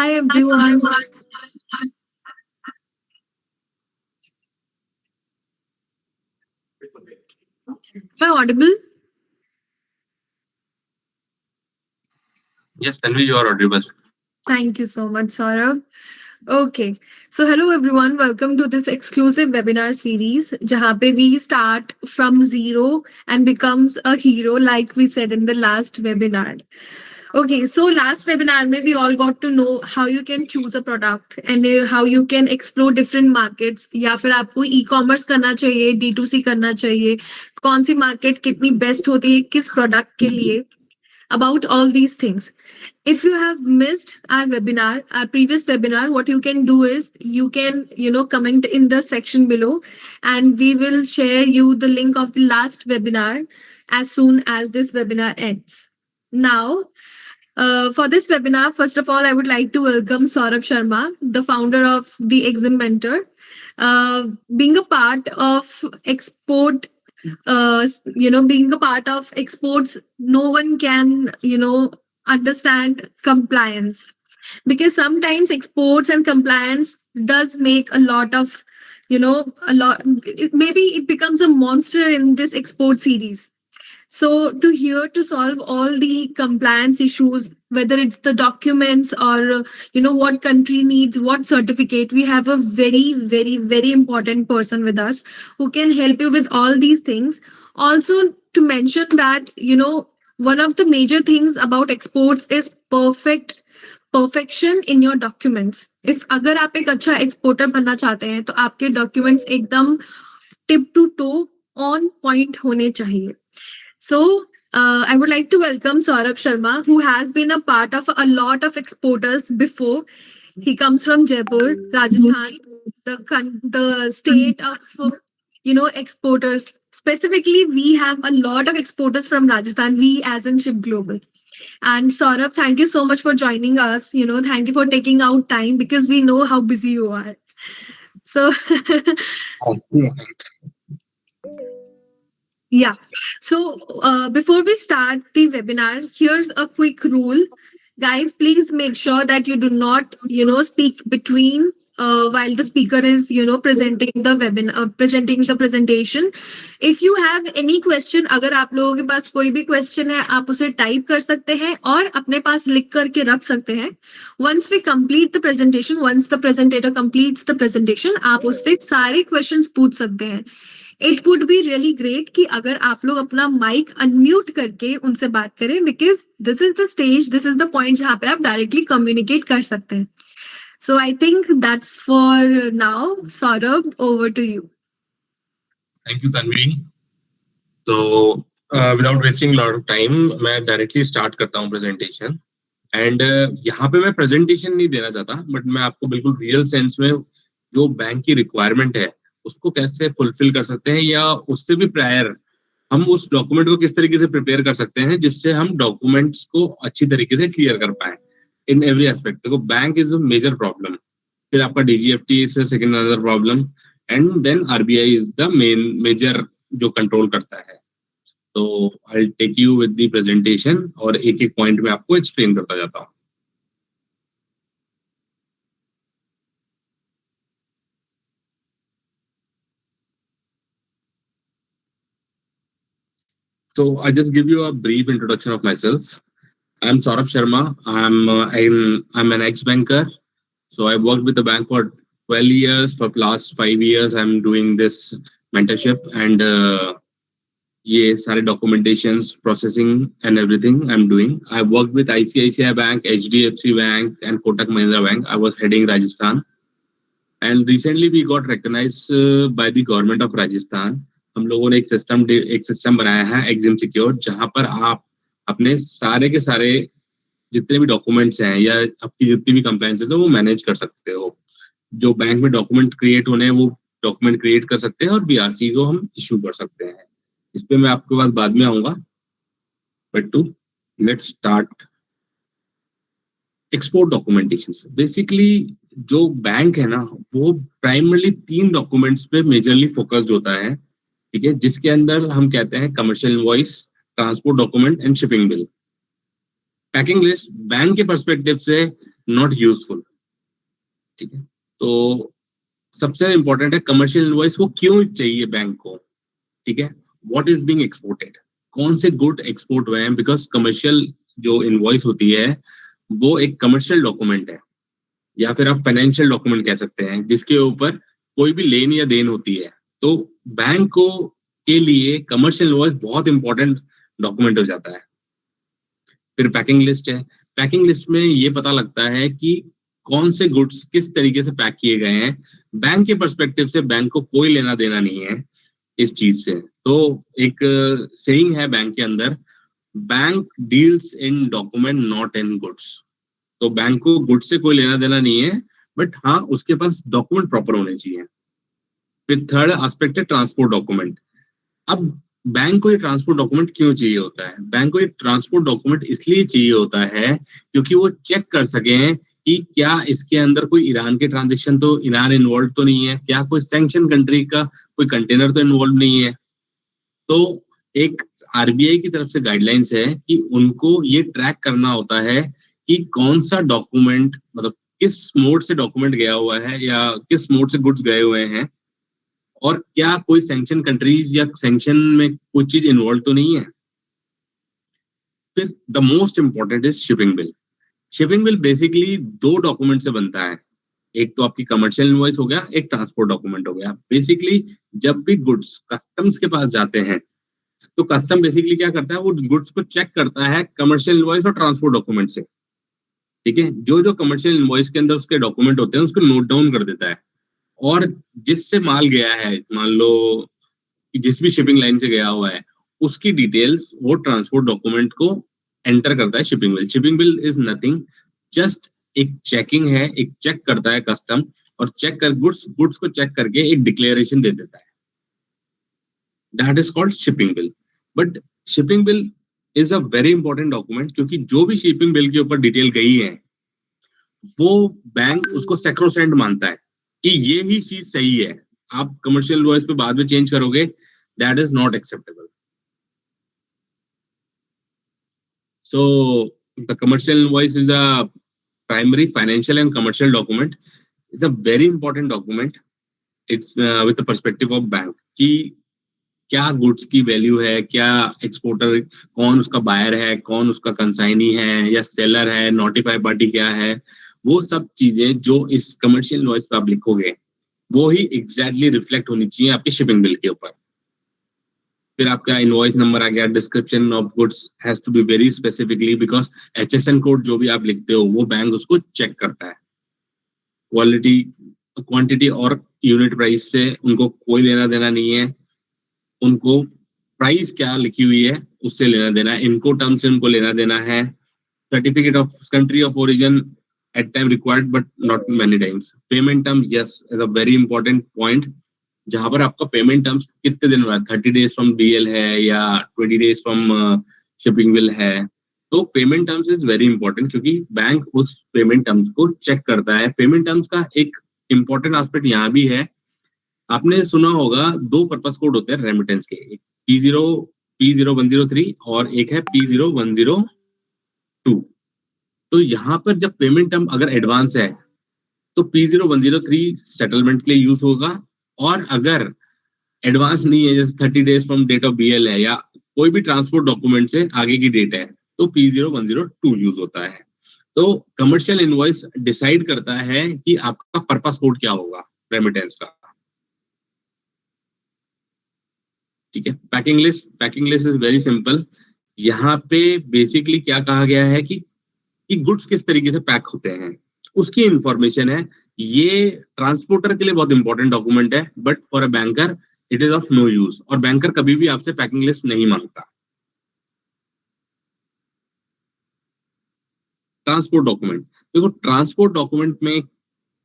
Hi everyone. Am I audible? Yes, Tanvi, you are audible. Thank you so much, Saurabh. Okay, so hello everyone. Welcome to this exclusive webinar series, जहाँ पे we start from zero and becomes a hero, like we said in the last webinar. Okay, so last webinar में we all got to know how you can choose a product and how you can explore different markets. या फिर आपको e-commerce करना चाहिए, D2C करना चाहिए, कौन सी market कितनी best होती है किस product के लिए. About all these things. If you have missed our webinar, our previous webinar, what you can do is you can, comment in the section below and we will share you the link of the last webinar as soon as this webinar ends. Now, for this webinar, first of all, I would like to welcome Saurabh Sharma, the founder of the Exim Mentor. Being a part of export being a part of exports, no one can, understand compliance because sometimes exports and compliance does make a lot of, maybe it becomes a monster in this export series. So to here to solve all the compliance issues, whether it's the documents or what country needs what certificate, we have a very very very important person with us who can help you with all these things. Also to mention that one of the major things about exports is perfection in your documents. If अगर आप एक अच्छा exporter बनना चाहते हैं तो आपके documents एकदम tip to toe on point होने चाहिए. So, I would like to welcome Saurabh Sharma, who has been a part of a lot of exporters before. He comes from Jaipur, Rajasthan, the state of exporters. Specifically, we have a lot of exporters from Rajasthan. We, as in Ship Global. And Saurabh, thank you so much for joining us. Thank you for taking out time because we know how busy you are. So, yeah. So before we start the webinar, here's a quick rule. Guys, please make sure that you do not, speak between while the speaker is, presenting the webinar, presenting the presentation. If you have any question, अगर आप लोगों के पास कोई भी question है, आप उसे type कर सकते हैं और अपने पास लिख करके रख सकते हैं. Once we complete the presentation, once the presenter completes the presentation, आप उससे सारे questions पूछ सकते हैं. It would be really great कि अगर आप लोग अपना माइक अनम्यूट करके उनसे बात करें because this is the stage, this is the point जहाँ पे आप डायरेक्टली कम्युनिकेट कर सकते हैं. So I think that's for now. Saurabh, over to you. Thank you, Tanvi. तो without wasting lot of time मैं डायरेक्टली स्टार्ट करता हूँ प्रेजेंटेशन. एंड यहाँ पे मैं प्रेजेंटेशन नहीं देना चाहता, बट मैं आपको बिल्कुल रियल सेंस में जो बैंक की रिक्वायरमेंट है उसको कैसे फुलफिल कर सकते हैं, या उससे भी प्रायर हम उस डॉक्यूमेंट को किस तरीके से प्रिपेयर कर सकते हैं जिससे हम डॉक्यूमेंट्स को अच्छी तरीके से क्लियर कर पाए इन एवरी एस्पेक्ट. देखो, bank is a major problem, फिर आपका DGFT is second another problem, and then RBI is the major जो कंट्रोल करता है. तो I take you with the presentation और एक एक पॉइंट में आपको एक्सप्लेन करता जाता हूँ. So I just give you a brief introduction of myself. I'm Saurabh Sharma. I'm an ex-banker. So I worked with the bank for 12 years. For last 5 years, I'm doing this mentorship and ये सारे documentations, processing and everything I'm doing. I worked with ICICI Bank, HDFC Bank and Kotak Mahindra Bank. I was heading Rajasthan. And recently we got recognized by the government of Rajasthan. हम लोगों ने एक system बनाया है EXIM secure, जहां पर आप अपने सारे के सारे जितने भी डॉक्यूमेंट्स हैं या आपकी जितनी भी कंप्लायंसेस है वो मैनेज कर सकते हो. जो बैंक में डॉक्यूमेंट क्रिएट होने हैं वो डॉक्यूमेंट क्रिएट कर सकते हैं और बीआरसी को हम इशू कर सकते हैं. इस पे मैं आपके पास बाद में आऊंगा, but to let's start. Export documentation basically जो बैंक है ना वो प्राइमरली 3 डॉक्यूमेंट्स पे मेजरली फोकस्ड होता है, ठीक है, जिसके अंदर हम कहते हैं commercial invoice, transport document and shipping bill. Packing list bank के पर्सपेक्टिव से नॉट यूजफुल, ठीक है। तो सबसे इंपॉर्टेंट है कमर्शियल इनवॉइस को क्यों चाहिए बैंक को, ठीक है। व्हाट इज बीइंग एक्सपोर्टेड, कौन से गुड एक्सपोर्ट हुए हैं, बिकॉज कमर्शियल जो इनवॉइस होती है वो एक कमर्शियल डॉक्यूमेंट है, या फिर आप फाइनेंशियल डॉक्यूमेंट कह सकते हैं, जिसके ऊपर कोई भी लेन या देन होती है। तो बैंक को के लिए कमर्शियल इनवॉइस बहुत इंपॉर्टेंट डॉक्यूमेंट हो जाता है। फिर पैकिंग लिस्ट है। पैकिंग लिस्ट में ये पता लगता है कि कौन से गुड्स किस तरीके से पैक किए गए हैं। बैंक के पर्सपेक्टिव से बैंक को कोई लेना देना नहीं है इस चीज से। तो एक सेइंग है बैंक के अंदर, bank deals in document not in goods. तो बैंक को गुड्स से कोई लेना देना नहीं है, बट हाँ उसके पास डॉक्यूमेंट प्रॉपर होने चाहिए। फिर थर्ड एस्पेक्ट है ट्रांसपोर्ट डॉक्यूमेंट। अब बैंक को ये ट्रांसपोर्ट डॉक्यूमेंट क्यों चाहिए होता है? बैंक को ये ट्रांसपोर्ट डॉक्यूमेंट इसलिए चाहिए होता है क्योंकि वो चेक कर सकें कि क्या इसके अंदर कोई ईरान के ट्रांजेक्शन, तो ईरान इन्वॉल्व तो नहीं है, क्या कोई सैंक्शन कंट्री का कोई कंटेनर तो इन्वॉल्व नहीं है। तो एक आरबीआई की तरफ से गाइडलाइंस है कि उनको ये ट्रैक करना होता है कि कौन सा डॉक्यूमेंट, मतलब किस मोड से डॉक्यूमेंट गया हुआ है या किस मोड से गुड्स गए हुए हैं, और क्या कोई सैंक्शन कंट्रीज या सैंक्शन में कोई चीज इन्वॉल्व तो नहीं है। फिर the most important is shipping bill. Shipping bill basically दो डॉक्यूमेंट से बनता है, एक तो आपकी कमर्शियल इनवॉइस हो गया, एक ट्रांसपोर्ट डॉक्यूमेंट हो गया। बेसिकली जब भी गुड्स कस्टम्स के पास जाते हैं तो कस्टम बेसिकली क्या करता है, वो गुड्स को चेक करता है कमर्शियल इनवॉइस और ट्रांसपोर्ट डॉक्यूमेंट से, ठीक है। जो जो कमर्शियल इनवॉइस के अंदर उसके डॉक्यूमेंट होते हैं उसको नोट डाउन कर देता है, और जिससे माल गया है, मान लो कि जिस भी शिपिंग लाइन से गया हुआ है, उसकी डिटेल्स वो ट्रांसपोर्ट डॉक्यूमेंट को एंटर करता है shipping bill. Shipping bill is nothing, just एक चेकिंग है, एक चेक करता है कस्टम, और चेक कर गुड्स को चेक करके एक डिक्लेरेशन दे देता है, that is called shipping bill. But shipping bill is a very important document, क्योंकि जो भी शिपिंग बिल के ऊपर डिटेल गई है वो बैंक उसको सैक्रोसेंट मानता है कि ये ही चीज सही है। आप कमर्शियल वॉइस पे बाद में चेंज करोगे, that is not acceptable. So the commercial invoice is a primary financial and commercial document. It's a very important document. It's with the perspective of bank कि क्या गुड्स की वैल्यू है, क्या exporter, कौन उसका बायर है, कौन उसका कंसाइनी है या सेलर है, नोटिफाइड पार्टी क्या है, वो सब चीजें जो इस कमर्शियल इनवॉइस पे आप लिखोगे वो ही एग्जैक्टली रिफ्लेक्ट होनी चाहिए आपकी शिपिंग बिल के ऊपर। फिर आपका इनवॉइस नंबर आ गया। Description of goods has to be very specifically, because HSN code जो भी आप लिखते हो वो बैंक उसको चेक करता है। क्वालिटी, क्वांटिटी और यूनिट प्राइस से उनको कोई लेना देना नहीं है, उनको प्राइस क्या लिखी हुई है उससे लेना देना है, इनको टर्म से उनको लेना देना है। Certificate of country of origin at time required but not many times. Payment term, yes, is a very important point, जहां पर आपका पेमेंट टर्म्स कितने दिन बाद, 30 डेज फ्रॉम डीएल है या 20 डेज फ्रॉम शिपिंग बिल है। तो payment terms is very important, क्योंकि बैंक उस पेमेंट टर्म्स को चेक करता है। पेमेंट टर्म्स का एक इंपॉर्टेंट एस्पेक्ट यहाँ भी है, आपने सुना होगा दो पर्पस कोड होते हैं रेमिटेंस के, एक P0103 और एक है P0102। तो यहाँ पर जब पेमेंट टर्म अगर एडवांस है तो P0103 सेटलमेंट के लिए यूज होगा, और अगर एडवांस नहीं है, जैसे 30 days from date of BL है या कोई भी ट्रांसपोर्ट डॉक्यूमेंट से आगे की डेट है, तो P0102 यूज होता है। तो कमर्शियल इनवॉइस डिसाइड करता है कि आपका पर्पस कोड क्या होगा रेमिटेंस का, ठीक है। Packing list is very simple. यहाँ पे बेसिकली क्या कहा गया है कि गुड्स किस तरीके से पैक होते हैं उसकी इंफॉर्मेशन है। ये ट्रांसपोर्टर के लिए बहुत इंपॉर्टेंट डॉक्यूमेंट है, but for a banker it is of no use, और बैंकर कभी भी आपसे पैकिंग लिस्ट नहीं मांगता। ट्रांसपोर्ट डॉक्यूमेंट, देखो ट्रांसपोर्ट डॉक्यूमेंट में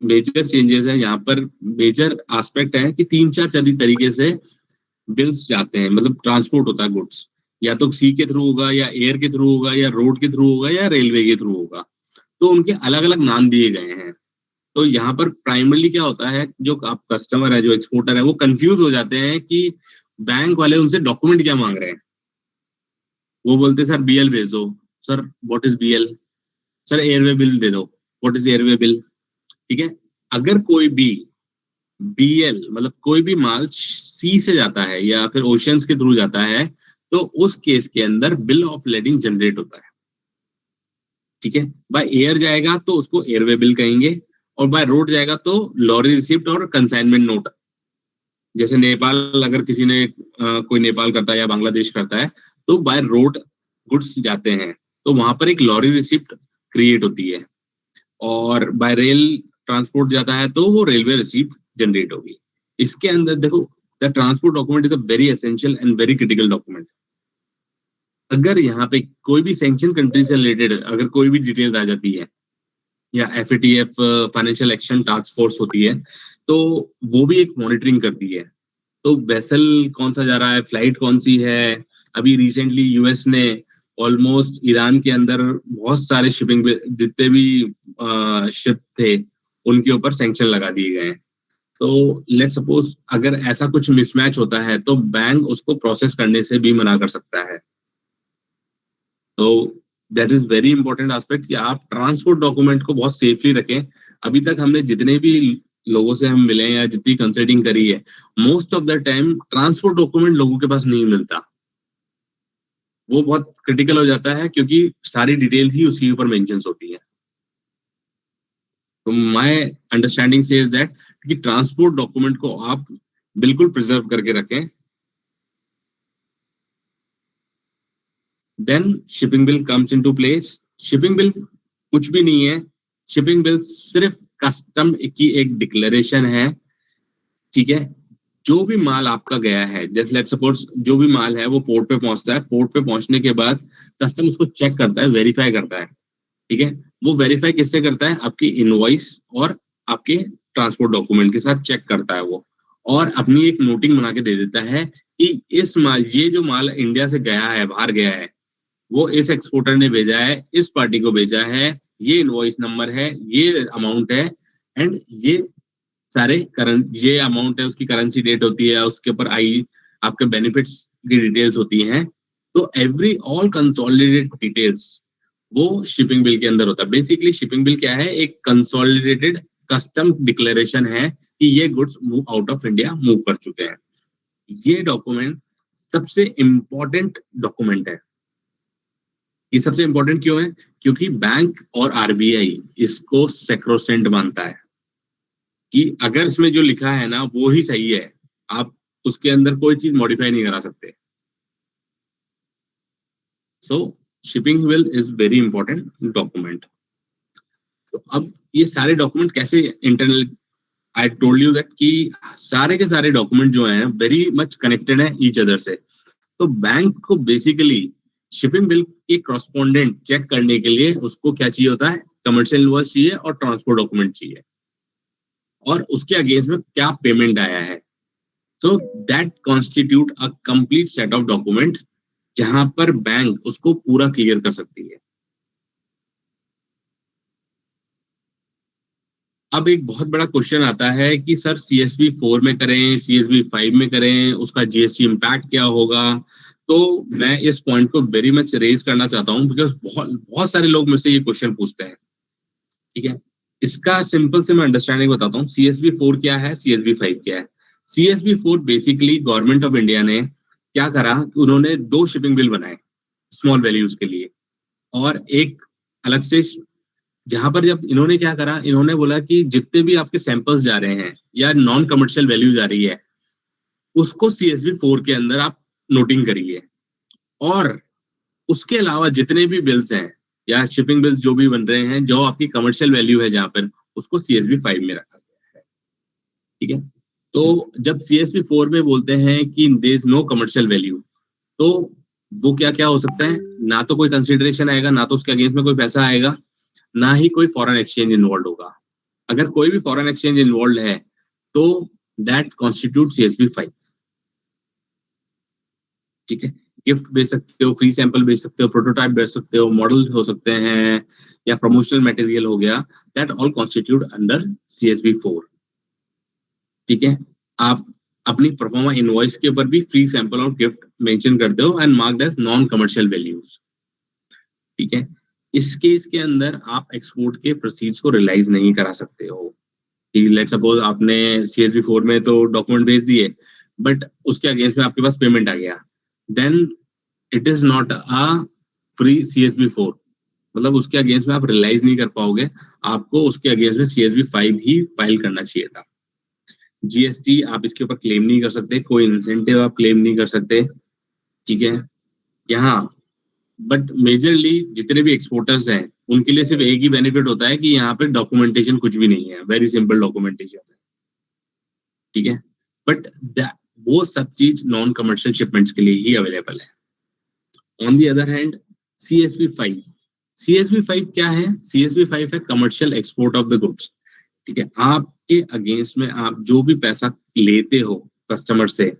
मेजर चेंजेस है। यहाँ पर मेजर एस्पेक्ट है कि 3-4 तरीके से बिल्स जाते हैं, मतलब ट्रांसपोर्ट होता है गुड्स, या तो सी के थ्रू होगा या एयर के थ्रू होगा या रोड के थ्रू होगा या रेलवे के थ्रू होगा। तो उनके अलग अलग नाम दिए गए हैं। तो यहाँ पर प्राइमरली क्या होता है, जो आप कस्टमर है, जो एक्सपोर्टर है, वो कंफ्यूज हो जाते हैं कि बैंक वाले उनसे डॉक्यूमेंट क्या मांग रहे हैं। वो बोलते हैं सर बीएल भेज दो, sir what is BL, sir airway bill दे दो, व्हाट इज एयरवे बिल। ठीक है, अगर कोई भी बीएल मतलब कोई भी माल सी से जाता है या फिर ओशियंस के थ्रू जाता है, तो उस केस के अंदर बिल ऑफ लेडिंग जनरेट होता है। ठीक है, बाय एयर जाएगा तो उसको एयरवे बिल कहेंगे, और बाय रोड जाएगा तो लॉरी रिसिप्ट और कंसाइनमेंट नोट। जैसे नेपाल, अगर किसी ने कोई नेपाल करता है या बांग्लादेश करता है, तो बाय रोड गुड्स जाते हैं तो वहां पर एक लॉरी रिसिप्ट क्रिएट होती है, और बाय रेल ट्रांसपोर्ट जाता है तो वो रेलवे रिसिप्ट जनरेट होगी। इसके अंदर देखो, the transport document is a very essential and very critical document. अगर यहाँ पे कोई भी सैंक्शन कंट्री से रिलेटेड अगर कोई भी डिटेल्स आ जाती है, या FATF financial action task force होती है, तो वो भी एक मॉनिटरिंग करती है। तो वेसल कौन सा जा रहा है, फ्लाइट कौन सी है। अभी रिसेंटली यूएस ने ऑलमोस्ट ईरान के अंदर बहुत सारे शिपिंग जितने भी शिप थे उनके ऊपर सैंक्शन लगा दिए गए हैं। तो लेट सपोज अगर ऐसा कुछ मिसमैच होता है तो बैंक उसको प्रोसेस करने से भी मना कर सकता है। तो that is very important aspect कि आप ट्रांसपोर्ट डॉक्यूमेंट को बहुत सेफली रखें। अभी तक हमने जितने भी लोगों से हम मिले या जितनी कंसल्टिंग करी है, most of the time transport document लोगों के पास नहीं मिलता। वो बहुत क्रिटिकल हो जाता है क्योंकि सारी डिटेल ही उसके ऊपर मेंशन होती है। तो माय अंडरस्टैंडिंग सेज दैट कि ट्रांसपोर्ट डॉक्यूमेंट को आप बिल्कुल प्रिजर्व करके रखें। Then shipping bill comes into place. Shipping bill कुछ भी नहीं है, शिपिंग बिल सिर्फ कस्टम की एक डिक्लेरेशन है। ठीक है, जो भी माल आपका गया है, जैसे लेट्स सपोज जो भी माल है वो पोर्ट पे पहुंचता है, पोर्ट पे पहुंचने के बाद कस्टम उसको चेक करता है, वेरीफाई करता है। ठीक है, वो वेरीफाई किससे करता है, आपकी इनवॉइस और आपके ट्रांसपोर्ट डॉक्यूमेंट के साथ चेक करता है वो, और अपनी एक नोटिंग बना के दे देता है कि इस माल, ये जो माल इंडिया से गया है, बाहर गया है, वो इस एक्सपोर्टर ने भेजा है, इस पार्टी को भेजा है, ये इनवॉइस नंबर है, ये अमाउंट है, एंड ये सारे करंट, ये अमाउंट है, उसकी करेंसी डेट होती है, उसके ऊपर आई आपके बेनिफिट्स की डिटेल्स होती हैं। तो एवरी ऑल कंसोलिडेटेड डिटेल्स वो शिपिंग बिल के अंदर होता है। बेसिकली शिपिंग बिल क्या है, एक कंसोलिडेटेड कस्टम डिक्लेरेशन है कि ये goods move out of India move कर चुके हैं। ये डॉक्यूमेंट सबसे इंपॉर्टेंट डॉक्यूमेंट है। ये सबसे इंपॉर्टेंट क्यों है, क्योंकि बैंक और आरबीआई इसको सेक्रोसेंट मानता है कि अगर इसमें जो लिखा है ना वो ही सही है, आप उसके अंदर कोई चीज मॉडिफाई नहीं करा सकते। So shipping bill is very important document. तो अब ये सारे डॉक्यूमेंट कैसे internal, I told you that कि सारे के सारे डॉक्यूमेंट जो हैं वेरी मच कनेक्टेड है ईच अदर से। तो बैंक को बेसिकली शिपिंग बिल के करस्पॉन्डेंट चेक करने के लिए उसको क्या चाहिए होता है, कमर्शियल इनवॉइस चाहिए और ट्रांसपोर्ट डॉक्यूमेंट चाहिए, और उसके अगेंस्ट में क्या पेमेंट आया है। So that constitute a complete set of document जहां पर बैंक उसको पूरा क्लियर कर सकती है। अब एक बहुत बड़ा क्वेश्चन आता है कि सर सीएसबी 4 में करें, सीएसबी 5 में करें, उसका जीएसटी इम्पैक्ट क्या होगा। तो मैं इस पॉइंट को वेरी मच रेज करना चाहता हूं बिकॉज बहुत बहुत सारे लोग मुझसे ये क्वेश्चन पूछते हैं। ठीक है, इसका सिंपल से मैं अंडरस्टैंडिंग बताता हूँ। सीएसबी 4 क्या है, सीएसबी 5 क्या है। CSB 4 basically government of India ने क्या करा कि उन्होंने 2 शिपिंग बिल बनाए स्मॉल वैल्यूज के लिए, और एक अलग से, जहां पर जब इन्होंने क्या करा, इन्होंने बोला कि जितने भी आपके सैंपल्स जा रहे हैं या नॉन कमर्शियल वैल्यू जा रही है उसको सीएसबी 4 के अंदर आप नोटिंग करिए, और उसके अलावा जितने भी बिल्स हैं या शिपिंग बिल्स जो भी बन रहे हैं जो आपकी कमर्शियल वैल्यू है जहां पर, उसको सीएसबी 5 में रखा गया है। ठीक है, तो जब सीएसबी 4 में बोलते हैं कि there is no commercial value, तो वो क्या क्या हो सकता है, ना तो कोई कंसिडरेशन आएगा, ना तो उसके अगेंस्ट में कोई पैसा आएगा, ना ही कोई फॉरेन एक्सचेंज इन्वॉल्व होगा। अगर कोई भी फॉरेन एक्सचेंज इन्वॉल्व है तो दैट कॉन्स्टिट्यूट सीएसबी 5। ठीक है, गिफ्ट बेच सकते हो, फ्री सैंपल बेच सकते हो, प्रोटोटाइप बेच सकते हो, मॉडल हो सकते हैं, या प्रमोशनल मटेरियल हो गया, that all constitute under CSB 4। ठीक है, आप अपनी परफॉर्मा इनवॉइस के ऊपर भी फ्री सैंपल और गिफ्ट मेंशन करते हो and marked as non commercial values. ठीक है। इस केस के अंदर आप एक्सपोर्ट के प्रोसीड्स को रियलाइज नहीं करा सकते हो। लेट सपोज आपने CSV 4 में तो डॉक्यूमेंट भेज दिए, बट उसके अगेंस्ट में आपके पास पेमेंट आ गया, then it is not a free CSV 4। मतलब उसके अगेंस्ट में आप रियलाइज नहीं कर पाओगे, आपको उसके अगेंस्ट में CSV 5 ही फाइल करना चाहिए था। GST आप इसके ऊपर क्लेम नहीं कर सकते, कोई इंसेंटिव आप क्लेम नहीं कर सकते, ठीक है। यहाँ बट मेजरली जितने भी एक्सपोर्टर्स हैं उनके लिए सिर्फ एक ही बेनिफिट होता है कि यहाँ पे डॉक्यूमेंटेशन कुछ भी नहीं है, वेरी सिंपल डॉक्यूमेंटेशन है, ठीक है। बट वो सब चीज नॉन कमर्शियल शिपमेंट्स के लिए ही अवेलेबल है। On the other hand CSV 5 क्या है? CSV 5 है commercial export of the goods, ठीक है। आपके अगेंस्ट में आप जो भी पैसा लेते हो कस्टमर से,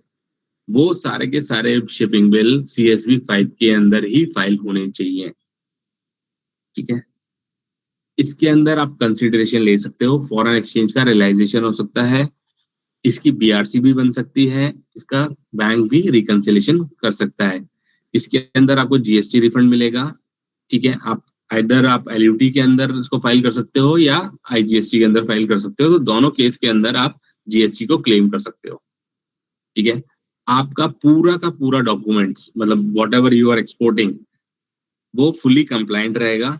वो सारे के सारे शिपिंग बिल CSV 5 के अंदर ही फाइल होने चाहिए, ठीक है। इसके अंदर आप कंसिडरेशन ले सकते हो, फॉरेन एक्सचेंज का रियलाइजेशन हो सकता है, इसकी BRC भी बन सकती है, इसका बैंक भी रिकंसिलेशन कर सकता है। इसके अंदर आपको GST रिफंड मिलेगा, ठीक है। आप इधर आप LUT के अंदर इसको फाइल कर सकते हो या IGST के अंदर फाइल कर सकते हो, तो दोनों केस के अंदर आप GST को क्लेम कर सकते हो, ठीक है। आपका पूरा का पूरा डॉक्यूमेंट्स मतलब whatever you are exporting वो फुली कंप्लायंट रहेगा,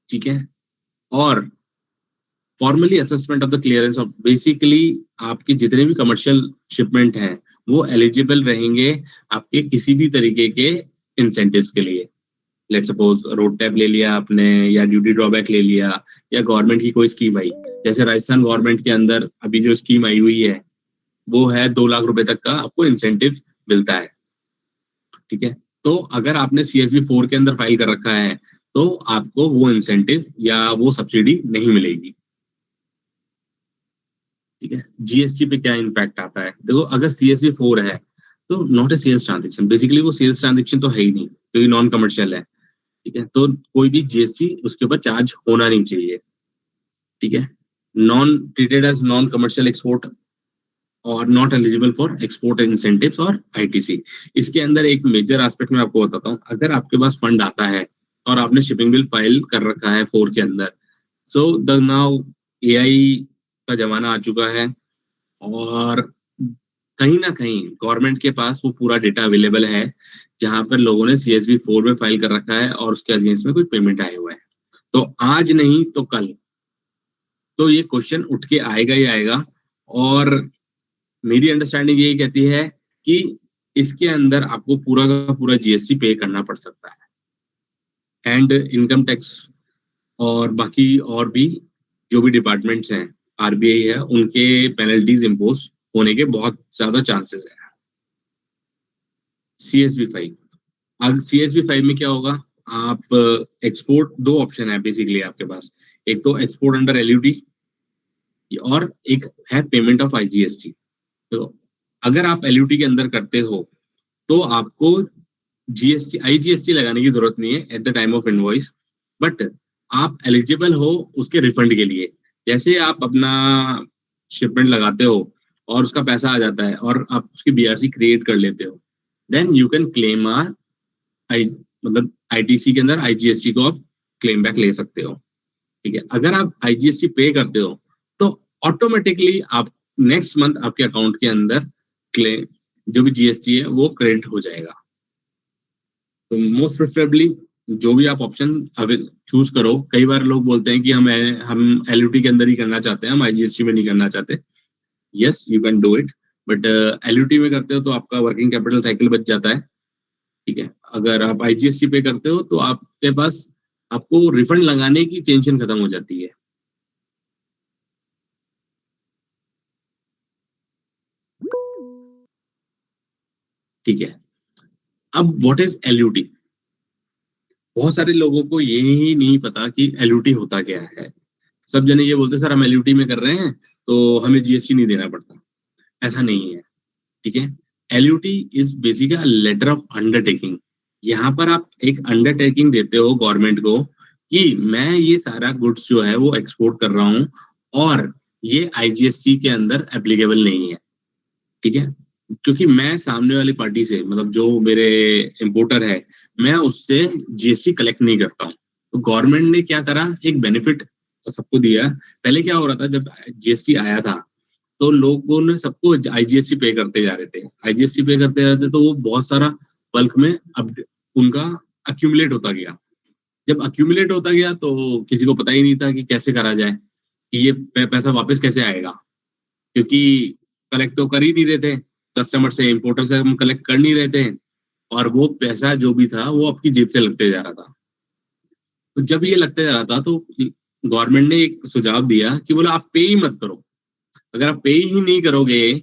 ठीक है। और formally assessment of the clearance of basically आपके जितने भी कमर्शियल शिपमेंट हैं वो एलिजिबल रहेंगे आपके किसी भी तरीके के इंसेंटिव्स के लिए। लेट सपोज रोड टैप ले लिया आपने, या ड्यूटी ड्रॉबैक ले लिया, या गवर्नमेंट की कोई स्कीम आई, जैसे राजस्थान गवर्नमेंट के अंदर अभी जो स्कीम आई हुई है वो है 2 लाख रुपए तक का आपको इंसेंटिव मिलता है, ठीक है। तो अगर आपने CSV 4 के अंदर फाइल कर रखा है तो आपको वो इंसेंटिव या वो सब्सिडी नहीं मिलेगी, ठीक है। GST पे क्या इम्पैक्ट आता है? देखो अगर CSV 4 है तो not a sales transaction, basically वो सेल्स ट्रांजेक्शन तो है ही नहीं क्योंकि नॉन कमर्शियल है, ठीक है। तो कोई भी GST उसके ऊपर चार्ज होना नहीं चाहिए, ठीक है। Non treated as non commercial export और not eligible for export incentives और ITC। इसके अंदर एक मेजर एस्पेक्ट मैं आपको बताता हूँ, अगर आपके पास फंड आता है और आपने शिपिंग बिल फाइल कर रखा है 4 के अंदर, सो द नाउ AI का जमाना आ चुका है और कहीं ना कहीं गवर्नमेंट के पास वो पूरा डेटा अवेलेबल है जहां पर लोगों ने CSV 4 में फाइल कर रखा है और उसके अगेंस्ट में कोई पेमेंट आए हुए है, तो आज नहीं तो कल तो ये क्वेश्चन उठ के आएगा ही आएगा। और मेरी अंडरस्टैंडिंग यही कहती है कि इसके अंदर आपको पूरा का पूरा GST पे करना पड़ सकता है, एंड इनकम टैक्स और बाकी और भी जो भी डिपार्टमेंट्स हैं, RBI है, उनके पेनल्टीज इम्पोज होने के बहुत ज्यादा चांसेस है। CSV 5, अब CSV 5 में क्या होगा? आप एक्सपोर्ट, दो ऑप्शन है बेसिकली आपके पास, एक तो एक्सपोर्ट अंडर LUT और एक है पेमेंट ऑफ IGST। तो अगर आप LUT के अंदर करते हो तो आपको IGST लगाने की जरूरत नहीं है at the time of invoice, but आप एलिजिबल हो उसके रिफंड के लिए। जैसे आप अपना शिपमेंट लगाते हो और उसका पैसा आ जाता है और आप उसकी BRC क्रिएट कर लेते हो, देन यू कैन क्लेम मतलब ITC के अंदर IGST को आप क्लेम बैक ले सकते हो, ठीक है। अगर आप IGST पे करते हो तो ऑटोमेटिकली आप नेक्स्ट मंथ आपके अकाउंट के अंदर क्लेम जो भी GST है वो क्रेडिट हो जाएगा। तो मोस्ट प्रेफरेबली जो भी आप ऑप्शन अभी चूज करो, कई बार लोग बोलते हैं कि हम LUT के अंदर ही करना चाहते हैं, हम IGST में नहीं करना चाहते। Yes, you can do it, but LUT में करते हो तो आपका वर्किंग कैपिटल साइकिल बच जाता है, ठीक है। अगर आप IGST पे करते हो तो आपके पास आपको रिफंड लगाने की टेंशन खत्म हो जाती है। ठीक है। अब व्हाट इज LUT? बहुत सारे लोगों को ये ही नहीं पता कि LUT होता क्या है। सब जने ये बोलते हैं सर हम LUT में कर रहे हैं तो हमें GST नहीं देना पड़ता। ऐसा नहीं है, ठीक है। LUT is basically letter of undertaking. यहाँ पर आप एक अंडरटेकिंग देते हो गवर्नमेंट को कि मैं ये सारा गुड्स जो है वो एक्सपोर्ट कर रहा हूँ और ये IGST के अंदर एप्लीकेबल नहीं है, ठीक है। क्योंकि मैं सामने वाली पार्टी से मतलब जो मेरे इम्पोर्टर है मैं उससे जीएसटी कलेक्ट नहीं करता हूँ। तो गवर्नमेंट ने क्या करा, एक बेनिफिट सबको दिया। पहले क्या हो रहा था, जब जीएसटी आया था तो लोगों ने सबको आईजीएसटी पे करते जा रहे थे, आईजीएसटी पे करते जा रहे थे, तो वो बहुत सारा बल्क में अब उनका अक्यूमुलेट होता गया। जब अक्यूमुलेट होता गया तो किसी को पता ही नहीं था कि कैसे करा जाए, कि ये पैसा वापस कैसे आएगा, क्योंकि कलेक्ट तो कर ही नहीं रहे थे कस्टमर से, इम्पोर्टर से हम कलेक्ट कर नहीं रहे थे, और वो पैसा जो भी था वो आपकी जेब से लगते जा रहा था। तो जब ये लगते जा रहा था तो गवर्नमेंट ने एक सुझाव दिया कि बोला आप पे ही मत करो। अगर आप पे ही नहीं करोगे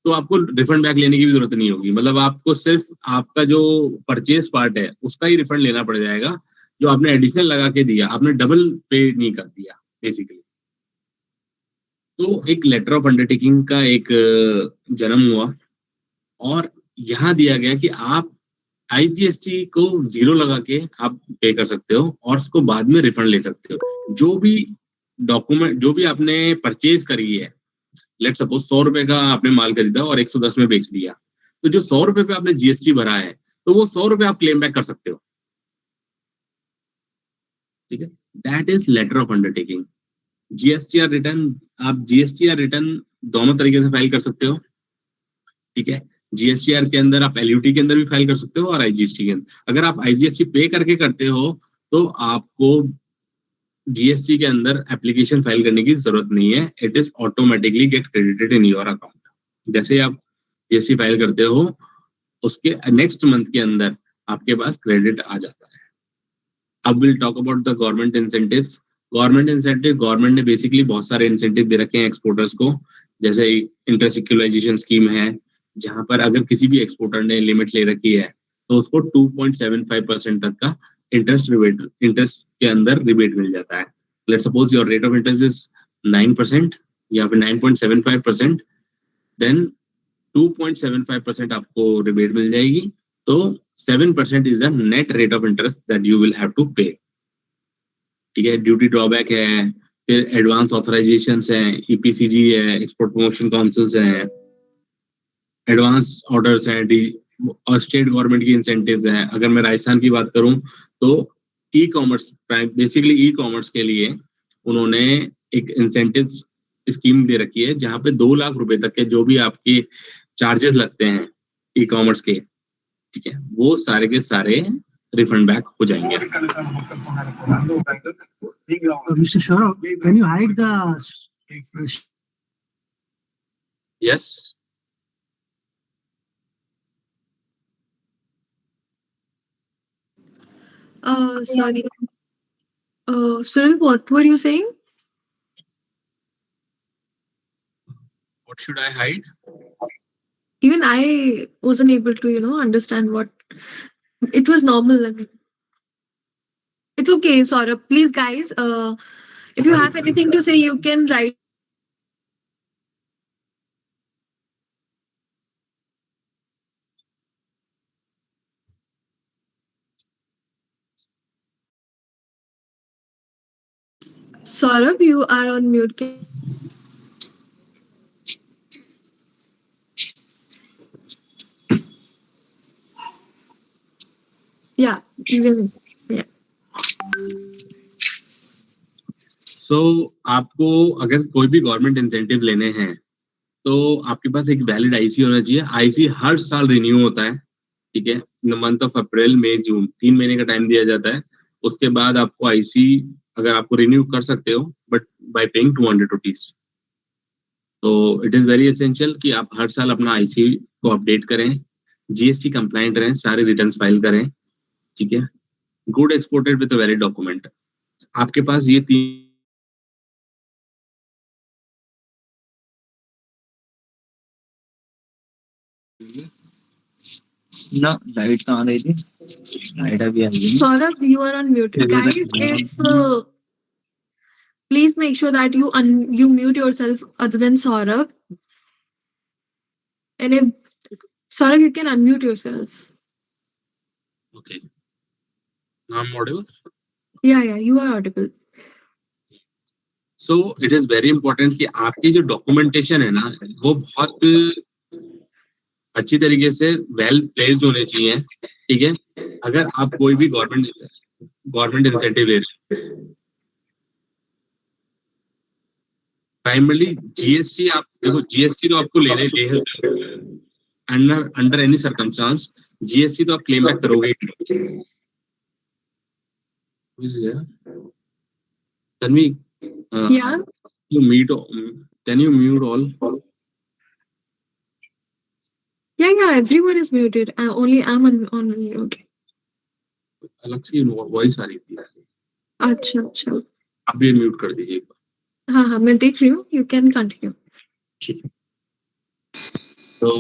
तो आपको रिफंड बैक लेने की भी जरूरत नहीं होगी, मतलब आपको सिर्फ आपका जो परचेज पार्ट है उसका ही रिफंड लेना पड़ जाएगा, जो आपने एडिशनल लगा के दिया, आपने डबल पे नहीं कर दिया बेसिकली। तो एक लेटर ऑफ अंडरटेकिंग का एक जन्म हुआ, और यहाँ दिया गया कि आप आईजीएसटी को 0 लगा के आप पे कर सकते हो, और उसको बाद में रिफंड ले सकते हो। जो भी डॉक्यूमेंट, जो भी आपने परचेज करी है, लेट सपोज 100 रुपए का आपने माल खरीदा और 110 में बेच दिया, तो जो 100 रुपए पे आपने जीएसटी भरा है, तो वो 100 रुपए आप क्लेम बैक कर सकते हो। ठीक है, that is letter of undertaking. GSTR return, आप जीएसटीआर रिटर्न दोनों तरीके से फाइल कर सकते हो। ठीक है, जीएसटीआर के अंदर आप एलयूटी के अंदर भी फाइल कर सकते हो, और आईजीएसटी के अंदर। अगर आप आईजीएसटी पे करके करते हो तो आपको जीएसटी के अंदर एप्लीकेशन फाइल करने की जरूरत नहीं है, it is automatically gate credited in your account. जैसे आप जीएसटी फाइल करते हो, उसके नेक्स्ट मंथ के अंदर आपके पास क्रेडिट आ जाता है। अब will talk about the government incentives. Government ने बेसिकली बहुत सारे इंसेंटिव दे रखे हैं एक्सपोर्टर्स को, जैसे इंटरेस्ट इक्वलाइजेशन स्कीम है, जहां पर अगर किसी भी एक्सपोर्टर ने लिमिट ले रखी है तो उसको 2.75% तक का इंटरेस्ट के अंदर रिबेट मिल जाता है। Let suppose your rate of interest is 9% या फिर 9.75%, देन 2.75% आपको रिबेट मिल जाएगी। तो 7% is the net rate of interest that you will have to pay. ठीक है, ड्यूटी ड्रॉबैक है, फिर एडवांस ऑथराइजेशन है, ईपीसीजी है, एक्सपोर्ट प्रमोशन काउंसिल्स हैं, एडवांस ऑर्डर्स हैं, और स्टेट गवर्नमेंट की इंसेंटिव्स हैं। अगर मैं राजस्थान की बात करूं तो e commerce, basically e commerce के लिए उन्होंने एक इंसेंटिव स्कीम दे रखी है, जहां पे 2 लाख रुपए तक के जो भी आपके चार्जेस लगते हैं ई कॉमर्स के, ठीक है, वो सारे के सारे रिफंड बैक हो जाएंगे। Mr. Shaurav, can you hide the yes, Sorry. Sunil, what were you saying? what should I hide? Even I wasn't able to, understand what it was normal. I mean, it's okay, Saurabh. Please, guys, if you have anything to say, you can write. Saurabh, you are on mute. Yeah, even. Yeah. So, आपको अगर कोई भी government incentive लेने हैं तो आपके पास एक valid IC होना चाहिए। आईसी हर साल रिन्यू होता है, ठीक है, इन मंथ ऑफ अप्रैल, मई, जून, 3 महीने का टाइम दिया जाता है। उसके बाद आपको आईसी, अगर आपको रिन्यू कर सकते हो, बट बाय पेइंग 200 रुपीज। तो इट इज वेरी एसेंशियल कि आप हर साल अपना आईसी को अपडेट करें, जीएसटी कंप्लाइंट रहें, सारे रिटर्न्स फाइल करें। ठीक है, good exported with a valid document. आपके पास ये 3 ना लाइट कहाँ आ रही थी? लाइट अभी आ गई। Saurabh, you are on mute. Guys, if please make sure that you mute yourself other than Saurabh. And if Saurabh, you can unmute yourself. Okay. Now I'm audible? Yeah, you are audible. So it is very important कि आपकी जो documentation है ना, वो बहुत अच्छी तरीके से वेल प्लेस्ड होने चाहिए, ठीक है, अगर आप कोई भी गवर्नमेंट इंसेंटिव ले रहे हैं, प्राइमरली जीएसटी, आप देखो जीएसटी तो आपको ले अंडर एनी सर्कमस्टांस जीएसटी तो आप क्लेम बैक करोगे ही नहीं। Tanvi, Yeah. can you mute all? Yeah, everyone is muted. Only I'm on mute. अलग से वॉइस आ रही थी, अच्छा। आप भी म्यूट कर दीजिए। हाँ, मैं देख रही हूँ. You can continue. तो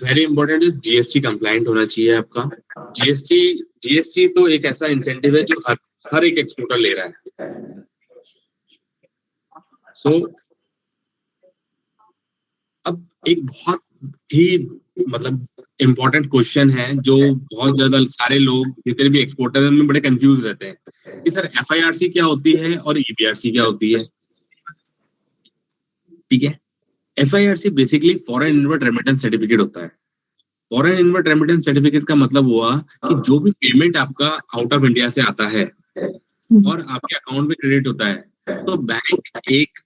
very important is GST compliant होना चाहिए आपका। जीएसटी तो एक ऐसा इंसेंटिव है जो हर एक एक्सपोर्टर ले रहा है। सो अब एक बहुत ही मतलब इम्पोर्टेंट क्वेश्चन है जो बहुत ज्यादा सारे लोग जितने भी एक्सपोर्टर हैं उनमें बड़े कंफ्यूज रहते हैं कि सर एफआईआरसी क्या होती है और ईबीआरसी क्या होती है। ठीक है, FIRC basically foreign inward remittance certificate होता है। फॉरेन इनवर्ड रेमिटेंस सर्टिफिकेट का मतलब हुआ कि जो भी पेमेंट आपका आउट ऑफ इंडिया से आता है और आपके अकाउंट में क्रेडिट होता है तो बैंक एक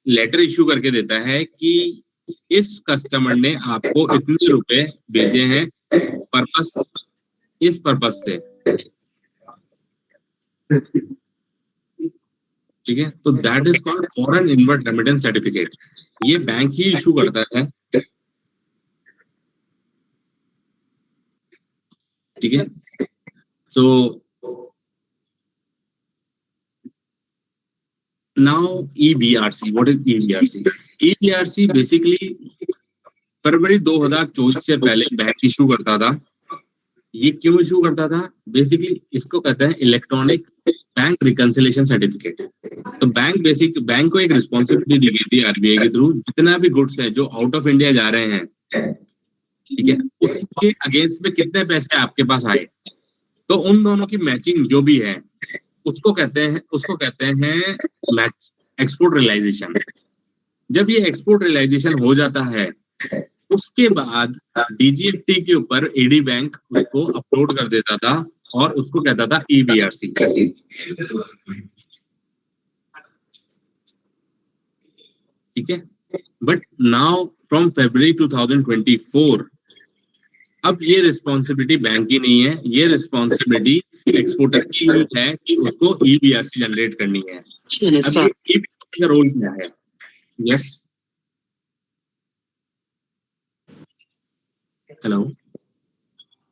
लेटर इश्यू करके देता है कि इस कस्टमर ने आपको इतने रुपए भेजे हैं इस पर्पस से। ठीक है, तो that is called foreign inward remittance certificate. ये बैंक ही इशू करता है। ठीक है, so now EBRC, what is EBRC? EBRC basically फरवरी 2024 से पहले बैंक इशू करता था। ये क्यों इशू करता था? बेसिकली इसको कहते हैं इलेक्ट्रॉनिक बैंक रिकंसिलेशन सर्टिफिकेट। तो बैंक को एक रिस्पॉन्सिबिलिटी दी गई थी आरबीआई के थ्रू, जितना भी गुड्स है जो आउट ऑफ इंडिया जा रहे हैं, ठीक है, उसके अगेंस्ट में कितने पैसे आपके पास आए, तो उन दोनों की मैचिंग जो भी है उसको कहते हैं एक्सपोर्ट रियलाइजेशन। जब ये एक्सपोर्ट रियलाइजेशन हो जाता है उसके बाद डीजीएफटी के ऊपर एडी बैंक उसको अपलोड कर देता था और उसको कहता था EBRC। ठीक है, बट नाउ फ्रॉम February 2024 अब ये रिस्पॉन्सिबिलिटी बैंक की नहीं है, ये रिस्पॉन्सिबिलिटी एक्सपोर्टर की है कि उसको EBRC जनरेट करनी है। अब EBRC का रोल क्या है? Yes, hello,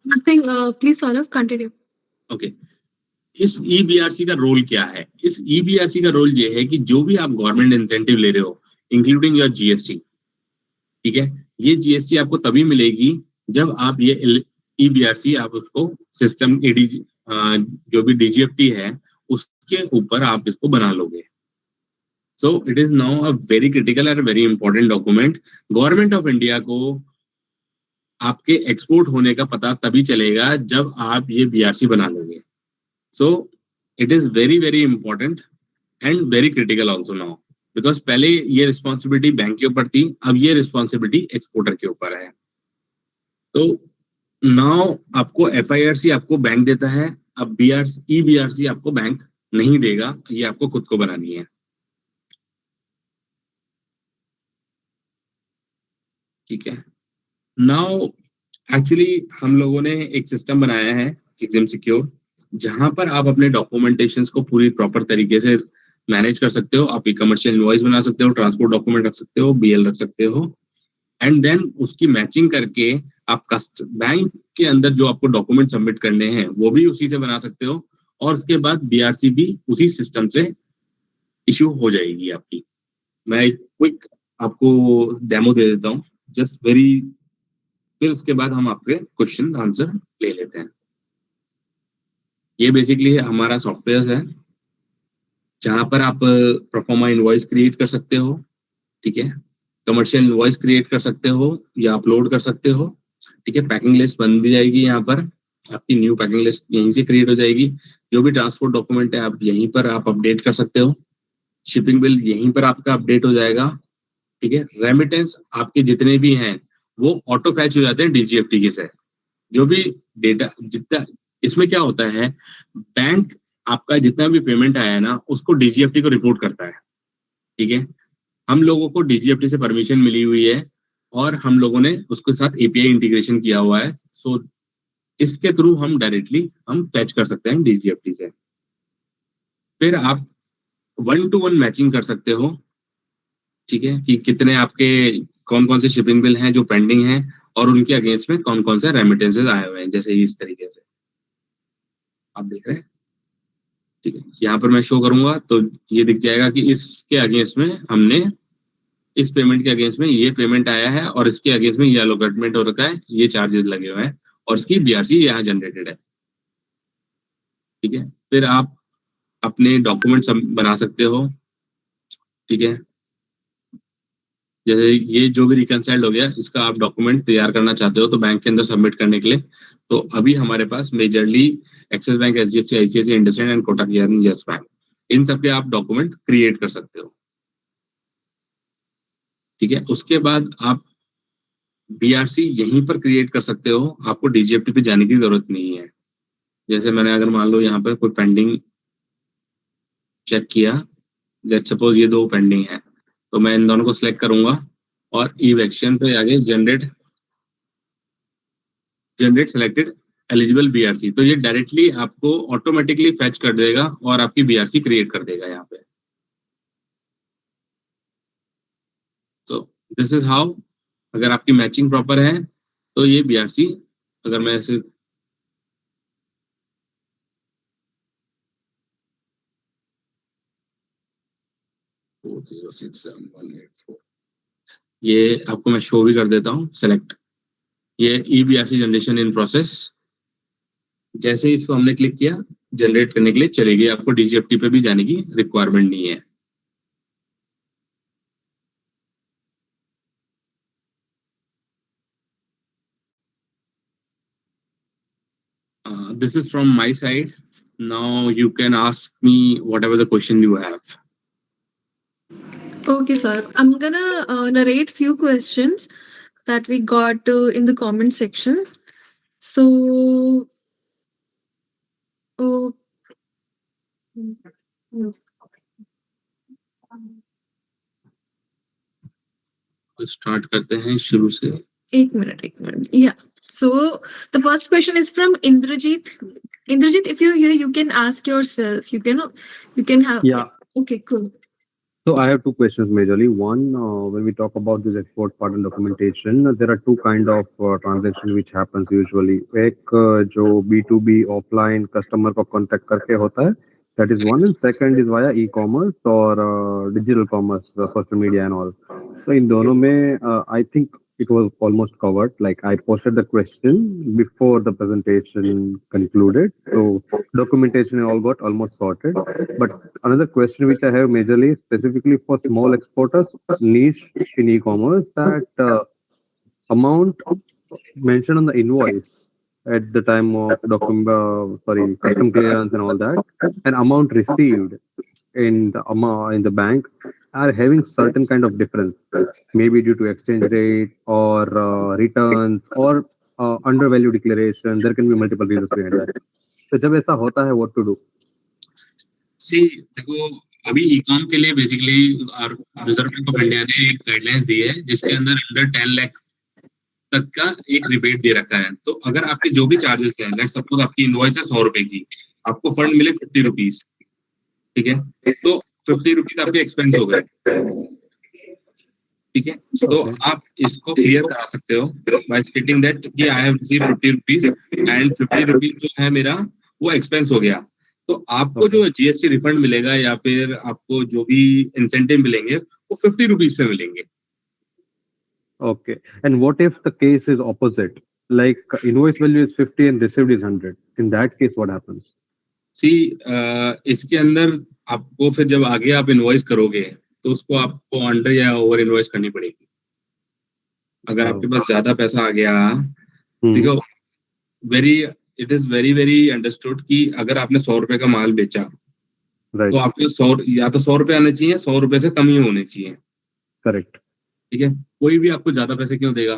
Nothing. Please, Saurav, continue. Okay. इस EBRC का रोल क्या है? इस EBRC का रोल ये है कि जो भी आप गवर्नमेंट इंसेंटिव ले रहे हो इंक्लूडिंग योर जीएसटी, ठीक है, ये जीएसटी आपको तभी मिलेगी जब आप ये EBRC आप उसको सिस्टम जो भी डीजीएफटी है उसके ऊपर आप इसको बना लोगे। So it is now a very critical और very important document. Government of India को आपके एक्सपोर्ट होने का पता तभी चलेगा जब आप ये BRC बना लोगे। So it is very very important and very critical also now, because पहले ये रिस्पॉन्सिबिलिटी बैंक के ऊपर थी, अब ये रिस्पॉन्सिबिलिटी एक्सपोर्टर के ऊपर है। तो नाउ आपको FIRC आपको बैंक देता है, अब EBRC आपको बैंक नहीं देगा, ये आपको खुद को बनानी है। ठीक है, नाउ एक्चुअली हम लोगों ने एक सिस्टम बनाया है एग्जाम सिक्योर, जहां पर आप अपने डॉक्यूमेंटेशंस को पूरी प्रॉपर तरीके से मैनेज कर सकते हो। आप कमर्शियल इनवॉइस बना सकते हो, ट्रांसपोर्ट डॉक्यूमेंट रख सकते हो, BL रख सकते हो, एंड देन उसकी मैचिंग करके आप बैंक के अंदर जो आपको डॉक्यूमेंट सबमिट करने हैं वो भी उसी से बना सकते हो, और उसके बाद BRC भी उसी सिस्टम से इश्यू हो जाएगी आपकी। मैं एक क्विक आपको डेमो दे देता हूँ, जस्ट वेरी, फिर उसके बाद हम आपके क्वेश्चन आंसर ले लेते हैं। ये बेसिकली हमारा सॉफ्टवेयर है जहां पर आप प्रोफॉर्मा इनवॉइस क्रिएट कर सकते हो, ठीक है, कमर्शियल इनवॉइस क्रिएट कर सकते हो या अपलोड कर सकते हो। ठीक है, पैकिंग लिस्ट बन भी जाएगी, यहाँ पर आपकी न्यू पैकिंग लिस्ट यहीं से क्रिएट हो जाएगी। जो भी ट्रांसपोर्ट डॉक्यूमेंट है आप यहीं पर आप अपडेट कर सकते हो, शिपिंग बिल यहीं पर आपका अपडेट हो जाएगा। ठीक है, रेमिटेंस आपके जितने भी हैं वो ऑटो फैच हो जाते हैं DGFT के से। जो भी डेटा जितना इसमें क्या होता है, बैंक आपका जितना भी पेमेंट आया है ना उसको डीजीएफटी को रिपोर्ट करता है, ठीक है। हम लोगों को डीजीएफटी से परमिशन मिली हुई है और हम लोगों ने उसके साथ एपीआई इंटीग्रेशन किया हुआ है। सो इसके थ्रू हम डायरेक्टली हम फैच कर सकते हैं डीजीएफटी से। फिर आप 1-to-1 मैचिंग कर सकते हो, ठीक है, कि कितने आपके कौन कौन से शिपिंग बिल हैं जो पेंडिंग हैं और उनके अगेंस्ट में कौन कौन से रेमिटेंसेज आए हुए हैं, जैसे इस तरीके से आप देख रहे हैं, ठीक है। यहाँ पर मैं शो करूंगा तो ये दिख जाएगा कि इसके अगेंस्ट में हमने इस पेमेंट के अगेंस्ट में ये पेमेंट आया है और इसके अगेंस्ट में ये अलॉटमेंट हो रखा है, ये चार्जेस लगे हुए हैं और इसकी बीआरसी यहाँ जनरेटेड है, ठीक है। फिर आप अपने डॉक्यूमेंट्स बना सकते हो, ठीक है। जैसे ये जो भी रिकनसाइल्ड हो गया इसका आप डॉक्यूमेंट तैयार करना चाहते हो तो बैंक के अंदर सबमिट करने के लिए, तो अभी हमारे पास majorly Axis bank, HDFC, ICICI, IndusInd and Kotak Yes bank, इन सब के आप डॉक्यूमेंट क्रिएट कर सकते हो, ठीक है। उसके बाद आप बीआरसी यहीं पर क्रिएट कर सकते हो, आपको डीजीएफटी पे जाने की जरूरत नहीं है। जैसे मैंने अगर मान लो यहाँ पर कोई पेंडिंग चेक किया, लेट सपोज ये 2 पेंडिंग है, तो मैं इन दोनों को सिलेक्ट करूंगा और ईव एक्शन पे आगे जनरेट सेलेक्टेड एलिजिबल बीआरसी, तो ये डायरेक्टली आपको ऑटोमेटिकली फैच कर देगा और आपकी बीआरसी क्रिएट कर देगा यहाँ पे। तो दिस इज हाउ, अगर आपकी मैचिंग प्रॉपर है तो ये बीआरसी, अगर मैं ऐसे ये आपको मैं शो भी कर देता हूँ, सेलेक्ट ये ईबीआरसी जनरेशन इन प्रोसेस। जैसे इसको हमने क्लिक किया जनरेट करने के लिए चलेगी, आपको डीजीएफटी पे भी जाने की रिक्वायरमेंट नहीं है। This is from my side. Now you can ask me whatever the question you have. Okay, sir. I'm gonna narrate few questions that we got in the comment section. So, uh, तो start करते हैं शुरू से। एक minute. Yeah. So the first question is from Indrajit. Indrajit, if you're here, you can ask yourself. You can have. Yeah. Okay, cool. So I have two questions majorly. One, when we talk about this export part and documentation, there are two kind of transaction which happens usually. एक जो B2B offline customer को contact करके होता है, that is one, and second is via e-commerce or digital commerce, social media and all. So in दोनों में I think it was almost covered. Like I posted the question before the presentation concluded. So documentation all got almost sorted. But another question which I have majorly specifically for small exporters, niche in e-commerce, that amount mentioned on the invoice at the time of custom clearance and all that, and amount received in the bank are having certain kind of difference, maybe due to exchange rate or returns or undervalue declaration. There can be multiple reasons behind that. So जब ऐसा होता है, what to do? See, देखो अभी e-com के लिए basically reserve bank of India ने एक गाइडलाइंस दी है जिसके अंदर अंडर 10 लाख तक का एक रिबेट दे रखा है। तो अगर आपके जो भी चार्जेस हैं, लेट्स सपोज आपकी इनवॉइस है 100 रुपए की, आपको फंड मिले 50 रुपीज, ठीक है, तो 50 रुपीज आपके एक्सपेंस हो गए, ठीक है। तो आप इसको क्लियर करा सकते हो बाय स्टेटिंग दैट कि I have received 50 rupees and 50 rupees जो है मेरा वो एक्सपेंस हो गया। तो आपको जो जीएसटी रिफंड मिलेगा या फिर आपको जो भी इंसेंटिव मिलेंगे वो 50 रुपीज पे मिलेंगे। Okay. And what if the case is opposite? Like invoice value is 50 and received is 100. In that case, what happens? सी इसके अंदर आपको फिर जब आगे आप इनवॉइस करोगे तो उसको आपको अंडर या ओवर इनवॉइस करनी पड़ेगी। अगर आपके पास ज्यादा पैसा आ गया, देखो इट इज वेरी अंडरस्टूड कि अगर आपने 100 रुपए का माल बेचा, Right. तो आपको 100 या तो 100 रुपए आने चाहिए, 100 रुपए से कम ही होने चाहिए। Correct. ठीक है, कोई भी आपको ज्यादा पैसे क्यों देगा?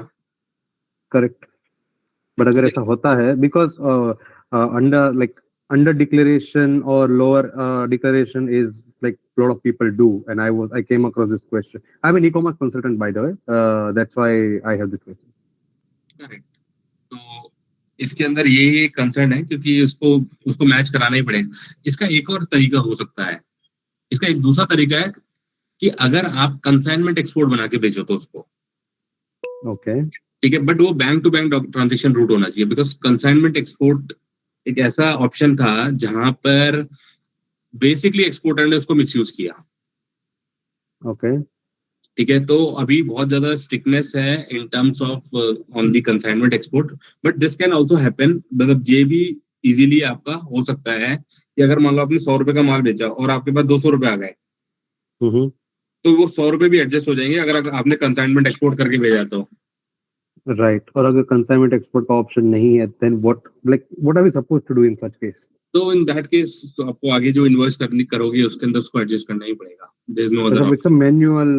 Correct. बट अगर ऐसा होता है because under declaration or lower declaration is like a lot of people do, and I came across this question. I'm an e-commerce consultant, by the way. That's why I have this question. Correct. तो इसके अंदर ये concern है क्योंकि उसको match कराना ही पड़ेगा। इसका एक और तरीका हो सकता है, इसका एक दूसरा तरीका है कि अगर आप कंसाइनमेंट एक्सपोर्ट बना के बेचो तो उसको, Okay. ठीक है, बट वो bank to bank transaction route होना चाहिए, बिकॉज कंसाइनमेंट एक्सपोर्ट एक ऐसा ऑप्शन था जहां पर बेसिकली एक्सपोर्टर ने उसको मिसयूज किया। Okay. ठीक है, तो अभी बहुत ज्यादा स्ट्रिक्टनेस है in terms of on the consignment export, but this can also happen. मतलब ये भी इजीली आपका हो सकता है कि अगर मान लो आपने 100 रुपए का माल बेचा और आपके पास 200 रुपए आ गए, Mm-hmm. तो वो 100 रुपए भी एडजस्ट हो जाएंगे अगर आपने कंसाइनमेंट एक्सपोर्ट करके भेजा तो। Right. और अगर consignment export का ऑप्शन नहीं है, then what are we supposed to do in such case? तो इन दैट केस आपको आगे जो इन्वेस्ट करोगे उसके अंदर उसको एडजस्ट करना ही पड़ेगा। There is no other It's a manual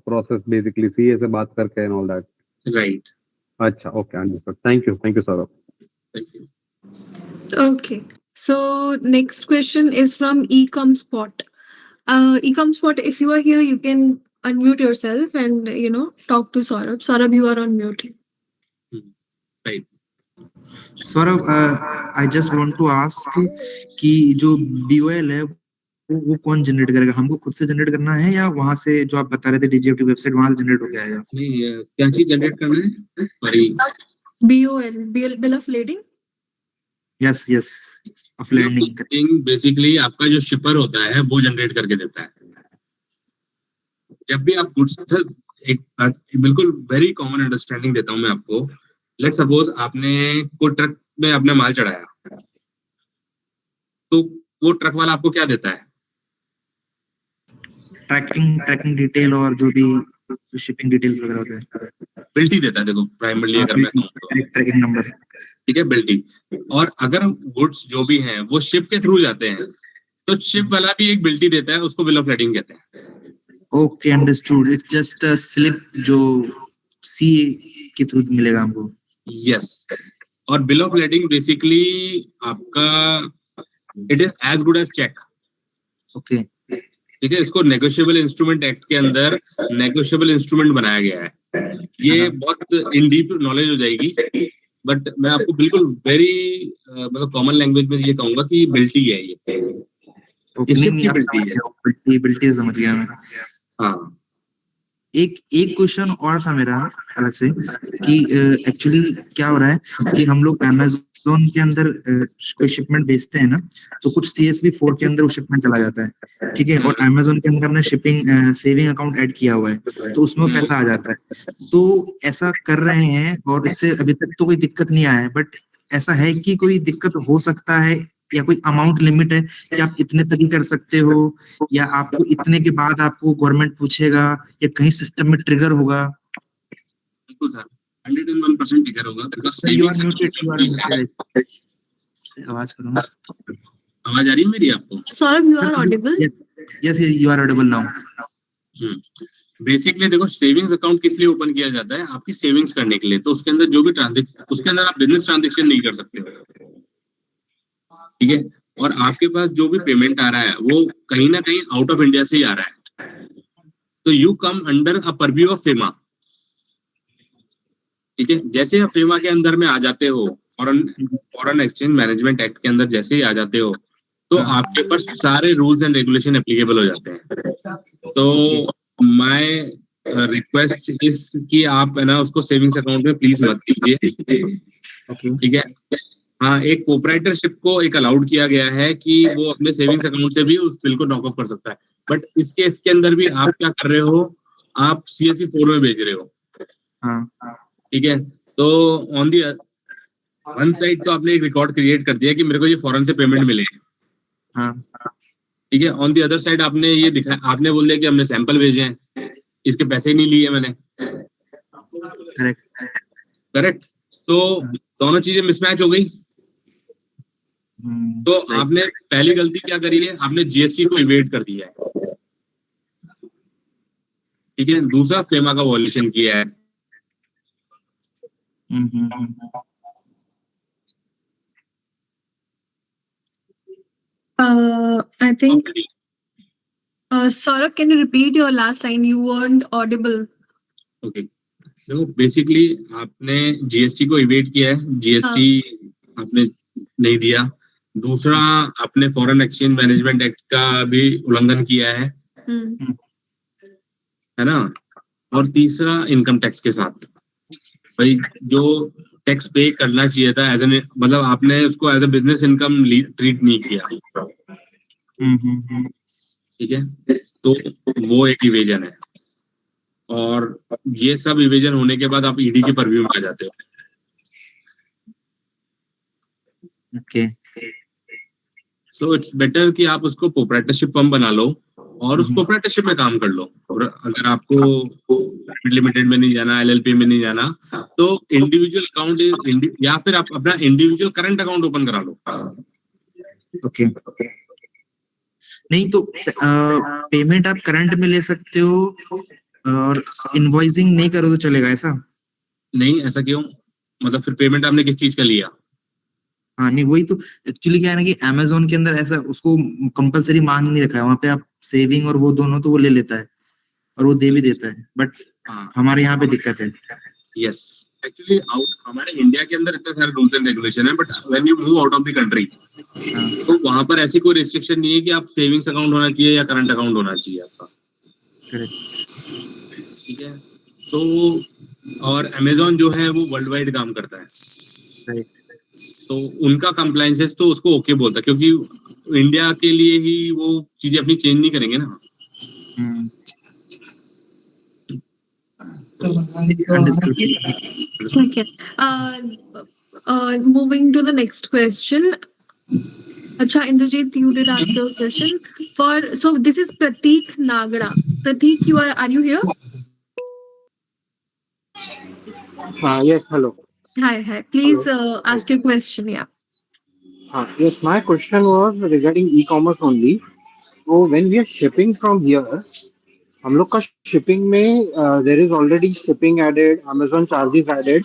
process basically. CA से बात करके and all that. राइट। अच्छा, okay, understood. Thank you, Saurabh. Thank you. Okay. So next question is from Ecomspot. Ecomspot, if you are here, you can unmute yourself and talk to Saurabh. Saurabh, you are on mute. Right. Saurabh, I just want to ask कि जो BOL है वो कौन generate करेगा? हमको खुद से generate करना है या वहां से जो आप बता रहे थे DGFT वेबसाइट वहां से जनरेट होके आएगा? नहीं, क्या चीज जनरेट करना है? Sorry, Bill of lading. Yes of lading. Basically आपका जो शिपर होता है वो जनरेट करके देता है। जब भी आप गुड्स, एक बिल्कुल वेरी कॉमन अंडरस्टैंडिंग देता हूं मैं आपको। लेट्स सपोज आपने कोई ट्रक में अपना माल चढ़ाया, तो वो ट्रक वाला आपको क्या देता है? ट्रैकिंग डिटेल और जो भी शिपिंग डिटेल्स वगैरह होते हैं, बिल्टी देता है। देखो प्राइमरली अगर मैं कहूं तो ट्रैकिंग नंबर, ठीक है, बिल्टी। और अगर गुड्स जो भी हैं वो शिप के थ्रू जाते हैं तो शिप वाला भी एक बिल्टी देता है, उसको बिल ऑफ lading कहते हैं। Okay understood. It's just a slip जो CA के थ्रू मिलेगा हमको। यस। और बिल ऑफ lading बेसिकली आपका it is as good as cheque. Okay, ठीक है, इसको नेगोशिएबल इंस्ट्रूमेंट एक्ट के अंदर नेगोशिएबल इंस्ट्रूमेंट बनाया गया है। ये बहुत इन डीप नॉलेज हो जाएगी, बट मैं आपको बिल्कुल वेरी मतलब कॉमन लैंग्वेज में ये कहूंगा कि बिल्टी है ये शिप की बिल्टी है। बिल्टी समझ गया मैं। हाँ, एक क्वेश्चन और था मेरा अलग से कि एक्चुअली क्या हो रहा है कि हम लोग Amazon के अंदर कोई शिपमेंट बेचते हैं ना, तो कुछ CSV 4 के अंदर वो शिपमेंट चला जाता है, ठीक है, और Amazon के अंदर हमने शिपिंग सेविंग अकाउंट ऐड किया हुआ है, तो उसमें पैसा आ जाता है। तो ऐसा कर रहे हैं और इससे अभी तक तो कोई दिक्कत नहीं आया है, बट ऐसा है कि कोई दिक्कत हो सकता है या कोई अमाउंट लिमिट है कि आप इतने तक ही कर सकते हो, या आपको इतने के बाद आपको गवर्नमेंट पूछेगा, या कहीं सिस्टम में ट्रिगर होगा? बिल्कुल सर, 101% टिकर होगा। आवाज करो ना। आवाज आ रही है मेरी आपको? Saurabh, you are audible. Yes you are audible now. Basically देखो, सेविंग्स अकाउंट किस लिए ओपन किया जाता है? आपकी सेविंग्स करने के लिए। तो उसके अंदर जो भी ट्रांजेक्शन, उसके अंदर आप बिजनेस ट्रांजेक्शन नहीं कर सकते हो, ठीक है, और आपके पास जो भी पेमेंट आ रहा है वो कहीं ना कहीं आउट ऑफ इंडिया से ही आ रहा है, तो you come under a purview of FEMA। ठीक है, जैसे आप FEMA के अंदर में आ जाते हो, फॉरेन एक्सचेंज मैनेजमेंट एक्ट के अंदर जैसे ही आ जाते हो, तो आपके पास सारे रूल्स एंड रेगुलेशन एप्लीकेबल हो जाते हैं। तो माय रिक्वेस्ट इस कि आप है ना उसको सेविंग्स अकाउंट में प्लीज मत कीजिए, ठीक है। हाँ, एक प्रोप्राइटरशिप को एक अलाउड किया गया है कि वो अपने सेविंग्स अकाउंट से भी उस बिल को नॉक ऑफ कर सकता है, बट इस केस के अंदर भी आप क्या कर रहे हो? आप CSV 4 में भेज रहे हो, ठीक है। तो ऑन दी वन साइड तो आपने एक रिकॉर्ड क्रिएट कर दिया कि मेरे को ये फॉरेन से पेमेंट मिले, ठीक है। ऑन दी अदर साइड आपने ये दिखाया, आपने बोल दिया कि हमने सैंपल भेजे हैं, इसके पैसे नहीं लिए मैंने। करेक्ट। तो दोनों चीजें मिसमैच हो गई। तो आपने पहली गलती क्या करी है? आपने GST को इवेड कर दिया है, ठीक है। दूसरा FEMA का वॉल्यूशन किया है, I think, Saurabh, can you repeat your last line? You weren't audible. Okay, देखो बेसिकली आपने जीएसटी को इवेट किया है, जीएसटी आपने नहीं दिया। दूसरा, आपने फॉरेन एक्सचेंज मैनेजमेंट एक्ट का भी उल्लंघन किया है ना। और तीसरा, इनकम टैक्स के साथ भाई जो टैक्स पे करना चाहिए था एज एन, मतलब आपने उसको as a business income treat नहीं किया। ठीक है, तो वो एक इवेजन है। और ये सब इवेजन होने के बाद आप ईडी के परव्यू में आ जाते हो। ओके, सो इट्स बेटर कि आप उसको प्रोप्राइटरशिप फर्म बना लो और उस प्रोप्राइटरशिप में काम कर लो। और अगर आपको प्राइवेट लिमिटेड में नहीं जाना, एलएलपी में नहीं जाना, तो इंडिविजुअल अकाउंट या फिर आप अपना इंडिविजुअल करंट अकाउंट ओपन करा लो। ओके। नहीं तो पेमेंट आप करंट में ले सकते हो और इनवॉइसिंग नहीं करो तो चलेगा ऐसा? नहीं, ऐसा क्यों? मतलब फिर पेमेंट आपने किस चीज का लिया? हाँ नहीं, वही तो एक्चुअली क्या है ना कि अमेजोन के अंदर ऐसा उसको कंपलसरी मांग नहीं रखा है। वहाँ पे आप सेविंग और वो दोनों तो वो ले लेता है और वो दे भी देता है, बट हमारे यहाँ पे दिक्कत है। यस, एक्चुअली हमारे इंडिया के अंदर इतने सारे रूल्स एंड रेगुलेशन है, but when you move out of the country तो वहां पर ऐसी कोई रिस्ट्रिक्शन नहीं है कि आप सेविंग्स अकाउंट होना चाहिए या करंट अकाउंट होना चाहिए आपका। ठीक है, तो और अमेजोन जो है वो वर्ल्ड वाइड काम करता है, तो उनका कंप्लायंसेस तो उसको ओके बोलता है, क्योंकि इंडिया के लिए ही वो चीजें अपनी चेंज नहीं करेंगे ना। Okay. Moving to the next question. Acha, Indrajit, you did ask your question. So this is Prateek Nagara. Prateek, are you here? Yes, hello. Hi. Please ask your question. Yeah. Yes, my question was regarding e-commerce only. So when we are shipping from here, हम लोग का shipping में there is already shipping added, Amazon charges added,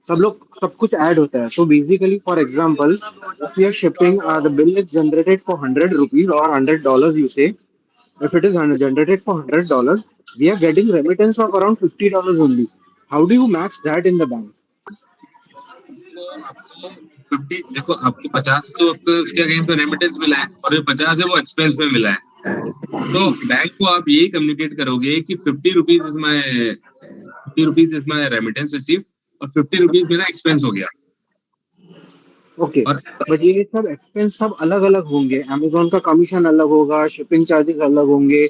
सब कुछ add होता है. So basically, for example, if we are shipping, the bill is generated for ₹100 or $100, you say. If it is generated for $100, we are getting remittance of around $50 only. How do you match that in the bank? आपको 50, देखो आपको 50 तो आपको उसके against में remittance मिला है और जो 50 है वो एक्सपेंस में मिला है। तो बैंक को आप यही कम्युनिकेट करोगे कि 50 rupees is my remittance receive और 50 रुपीज मेरा एक्सपेंस हो गया। ओके, बट ये सब एक्सपेंस सब अलग अलग होंगे। अमेजोन का कमीशन अलग होगा, शिपिंग चार्जेस अलग होंगे,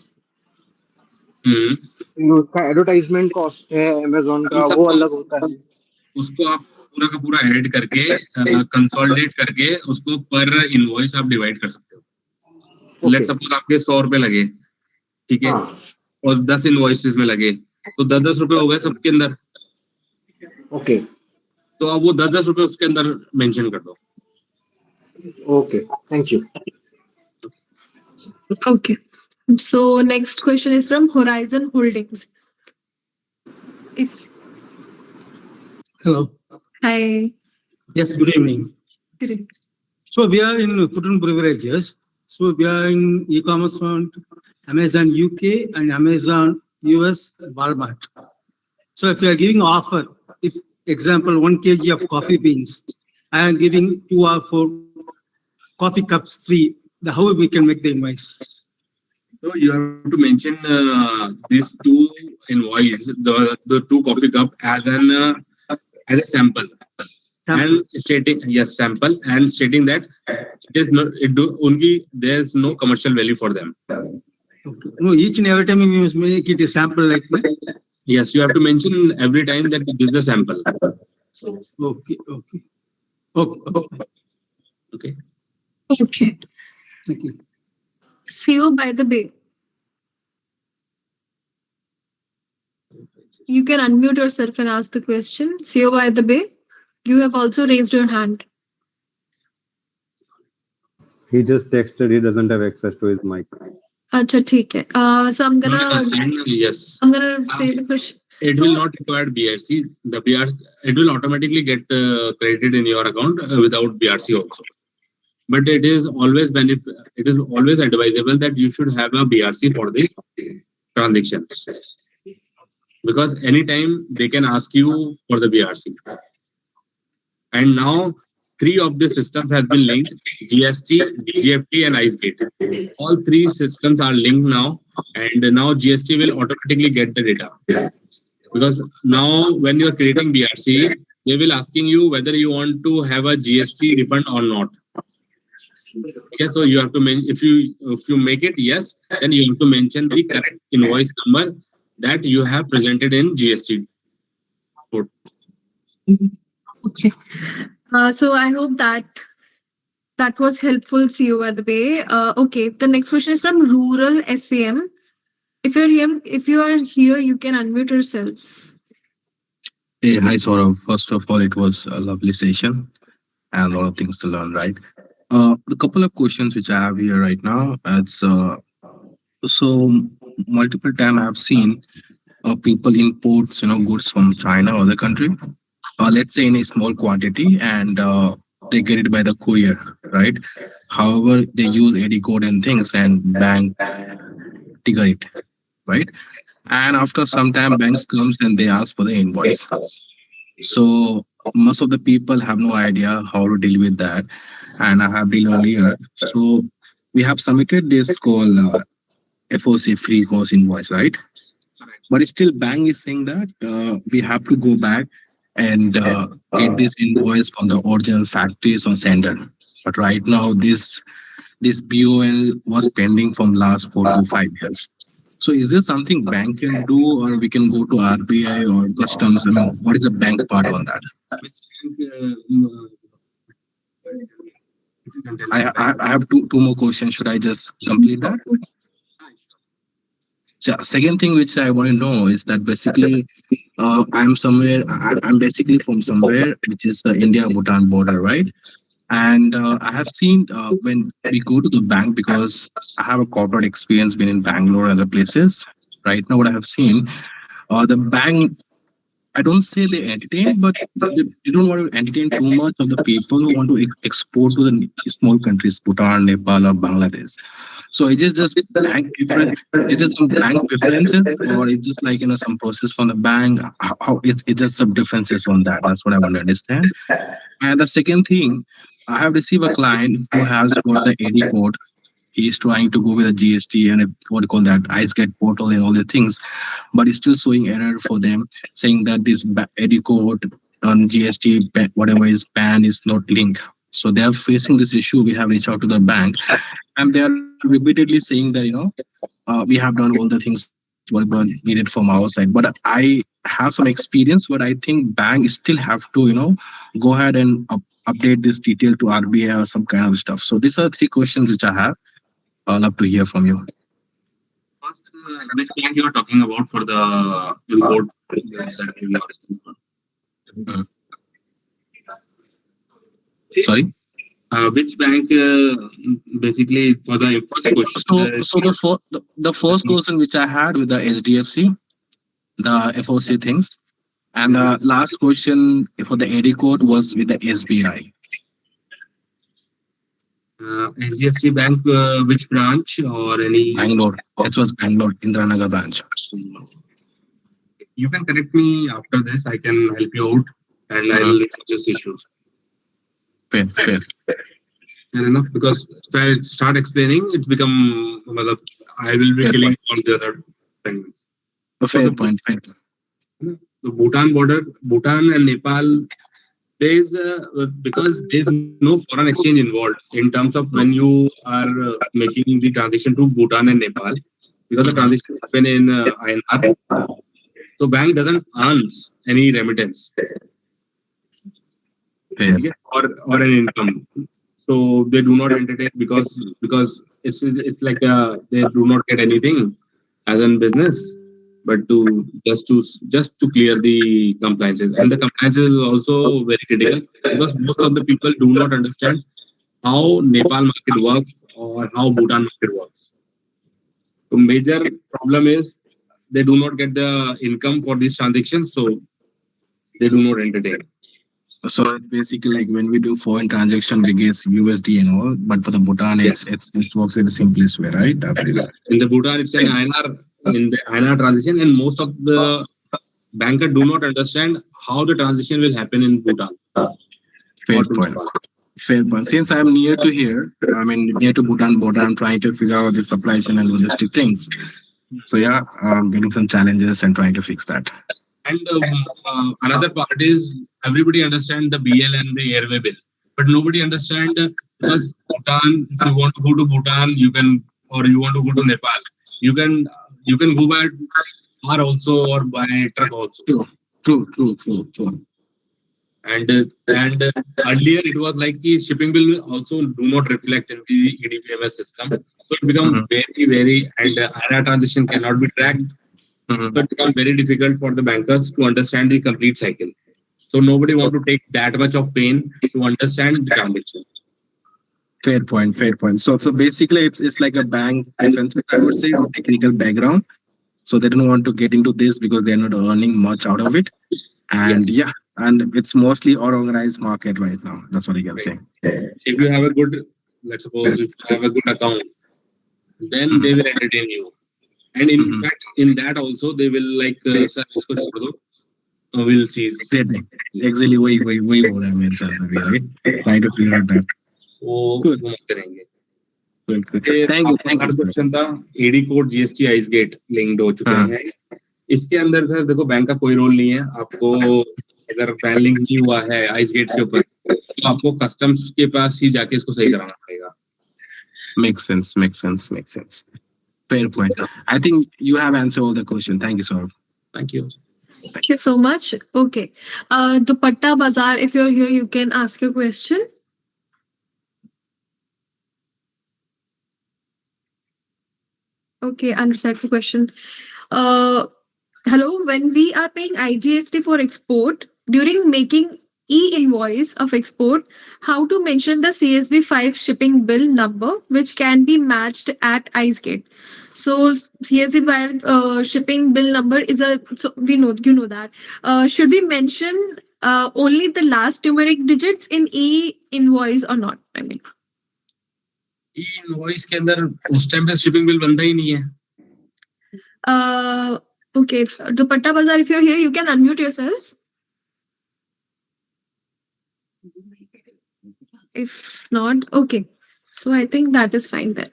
उसका एडवर्टाइजमेंट कॉस्ट है अमेजोन का वो अलग होता है। उसको आप पूरा का पूरा ऐड करके कंसोलिडेट करके उसको पर इनवॉइस आप डिवाइड कर सकते हो। लेट्स सपोज आपके 100 रुपए लगे, ठीक है, और 10 इनवॉइसेस में लगे तो 10-10 रुपए हो गए सबके अंदर। ओके, तो आप वो 10-10 रुपए उसके अंदर मेंशन कर दो। Okay, thank you. Okay. So next question is from Horizon Holdings. Hello. Hi. Yes, good evening. Good evening. So we are in food and beverages. So we are in e-commerce on Amazon UK and Amazon US, Walmart. So if you are giving offer, if example 1 kg of coffee beans, I am giving 2 or 4 coffee cups free. How we can make the invoice? So you have to mention these two invoice, the 2 coffee cup as a sample. And stating sample and stating that it is not there's no commercial value for them. Okay. No, each and every time you must make it a sample like that. Yes, you have to mention every time that this is a sample. Okay. Thank you. CEO by the Bay. You can unmute yourself and ask the question. CEO by the Bay, you have also raised your hand. He just texted, he doesn't have access to his mic. Acha, theek hai. So I'm gonna say the question. It will not require BRC. The BRC, it will automatically get credited in your account without BRC also. but it is always it is always advisable that you should have a BRC for the transactions, because anytime they can ask you for the BRC. And now 3 of the systems has been linked: GST, DGFT, and IceGate. All 3 systems are linked now, and now GST will automatically get the data. Because now when you are creating BRC, they will asking you whether you want to have a GST refund or not. Okay, so you have to if you make it yes, then you have to mention the correct invoice number that you have presented in GST. Okay. So I hope that was helpful, CEO, by the way. Okay, the next question is from Rural SAM. If you are here, you can unmute yourself. Hey, hi, Saurav. First of all, it was a lovely session and a lot of things to learn, right? The couple of questions which I have here right now, it's so multiple time I've seen people imports, goods from China or other country, let's say in a small quantity, and they get it by the courier, right? However, they use AD code and things, and bank trigger it, right? And after some time, banks comes and they ask for the invoice. So most of the people have no idea how to deal with that, and I have dealt earlier. So we have submitted this called FOC, free cost invoice, right? But still, bank is saying that we have to go back and get this invoice from the original factories or sender. But right now, this BOL was pending from last 4 to 5 years. So is this something bank can do, or we can go to RBI or customs? I mean, what is the bank part on that? I have two more questions. Should I just complete that? So second thing which I want to know is that basically I'm basically from somewhere which is the India-Bhutan border, right? And I have seen when we go to the bank, because I have a corporate experience been in Bangalore and other places. Right now, what I have seen, the bank, I don't say they entertain, but they don't want to entertain too much of the people who want to export to the small countries, Bhutan, Nepal, or Bangladesh. So is it just bank different? Is it some bank preferences, or it's just like some process from the bank? How is it just some differences on that? That's what I want to understand. And the second thing, I have received a client who has got the AD code. He is trying to go with a GST and what do you call that, IceGate portal and all the things, but it's still showing error for them, saying that this AD code on GST, whatever is PAN, is not linked. So they are facing this issue. We have reached out to the bank, and they are repeatedly saying that we have done all the things whatever needed from our side. But I have some experience, but I think bank still have to go ahead and update this detail to RBI or some kind of stuff. So these are 3 questions which I have. I'd love to hear from you. First, which bank you are talking about for the import that you asked for? Sorry? Which bank basically for the first question? So the first question which I had with the HDFC, the FOC things, and the last question for the AD code was with the SBI. HDFC Bank, which branch or any? Bangalore. It was Bangalore, Indiranagar branch. You can correct me after this. I can help you out, and I'll resolve this issue. Fair. Fair enough, because if I start explaining, it become I will be killing all the other things. Fair point. The Bhutan border, Bhutan and Nepal, there is because there is no foreign exchange involved in terms of when you are making the transaction to Bhutan and Nepal, because the transactions happen in INR. So bank doesn't earn any remittance or an income. So they do not entertain because it's like they do not get anything as in business, but just to clear the compliances. And the compliances is also very critical, because most of the people do not understand how Nepal market works or how Bhutan market works. The major problem is they do not get the income for these transactions, so they do not entertain. So it's basically like when we do foreign transaction, we get USD and all, but for the Bhutan, it works in the simplest way, right? That's it. In the Bhutan, it's an INR in the INR transition, and most of the banker do not understand how the transition will happen in Bhutan. Fair or to point. Nepal. Fair point. Since I'm near to here, I mean near to Bhutan border, I'm trying to figure out the supply chain and logistic things. So yeah, I'm getting some challenges and trying to fix that. And another part is everybody understand the BL and the airway bill, but nobody understand because Bhutan. If you want to go to Bhutan, you can, or you want to go to Nepal, you can go by car also or by truck also. True. And earlier it was like the shipping bill also do not reflect in the EDPMS system, so it becomes very and INR transition cannot be tracked. Mhm. So it becomes very difficult for the bankers to understand the complete cycle. So nobody want to take that much of pain to understand the transaction. Fair point. So basically, it's like a bank defensive, I would say, or technical background. So they don't want to get into this because they're not earning much out of it. And Yes. yeah, and it's mostly organized market right now. That's what you can say. If you have a good, let's suppose if you have a good account, then they will entertain you. And in Mhm. fact, in that also they will like, sir, isko chhod do. We'll see. Exactly. Wait. What I mean, sir, right? Trying to figure out that. वो Good. घूमते रहेंगे. Good. फिर Thank you. आपका third Sir. Question था AD code GST आइस get linked हो चुके हाँ. हैं. इसके अंदर सर देखो बैंक का कोई रोल नहीं है. आपको अगर पैन लिंक नहीं हुआ है आइस गेट के ऊपर तो आपको कस्टम्स के पास ही जाके इसको सही कराना पड़ेगा. Makes sense. Fair point. I think you have answered all the question. Thank you, sir. Thank you. Thank you so much. Okay. Dupatta Bazaar, if you're here, you can ask your question. Okay, understand the question. Hello, when we are paying IGST for export, during making e-invoice of export, how to mention the CSV 5 shipping bill number, which can be matched at IceGate. So CSV 5 shipping bill number is so we know, you know that. Should we mention only the last numeric digits in e-invoice or not? I mean. ई-इनवॉइस के अंदर उस time पे shipping bill बनता ही नहीं है. Okay, Dupatta Bazaar, if you're here, you can unmute yourself. If not, okay. So I think that is fine then.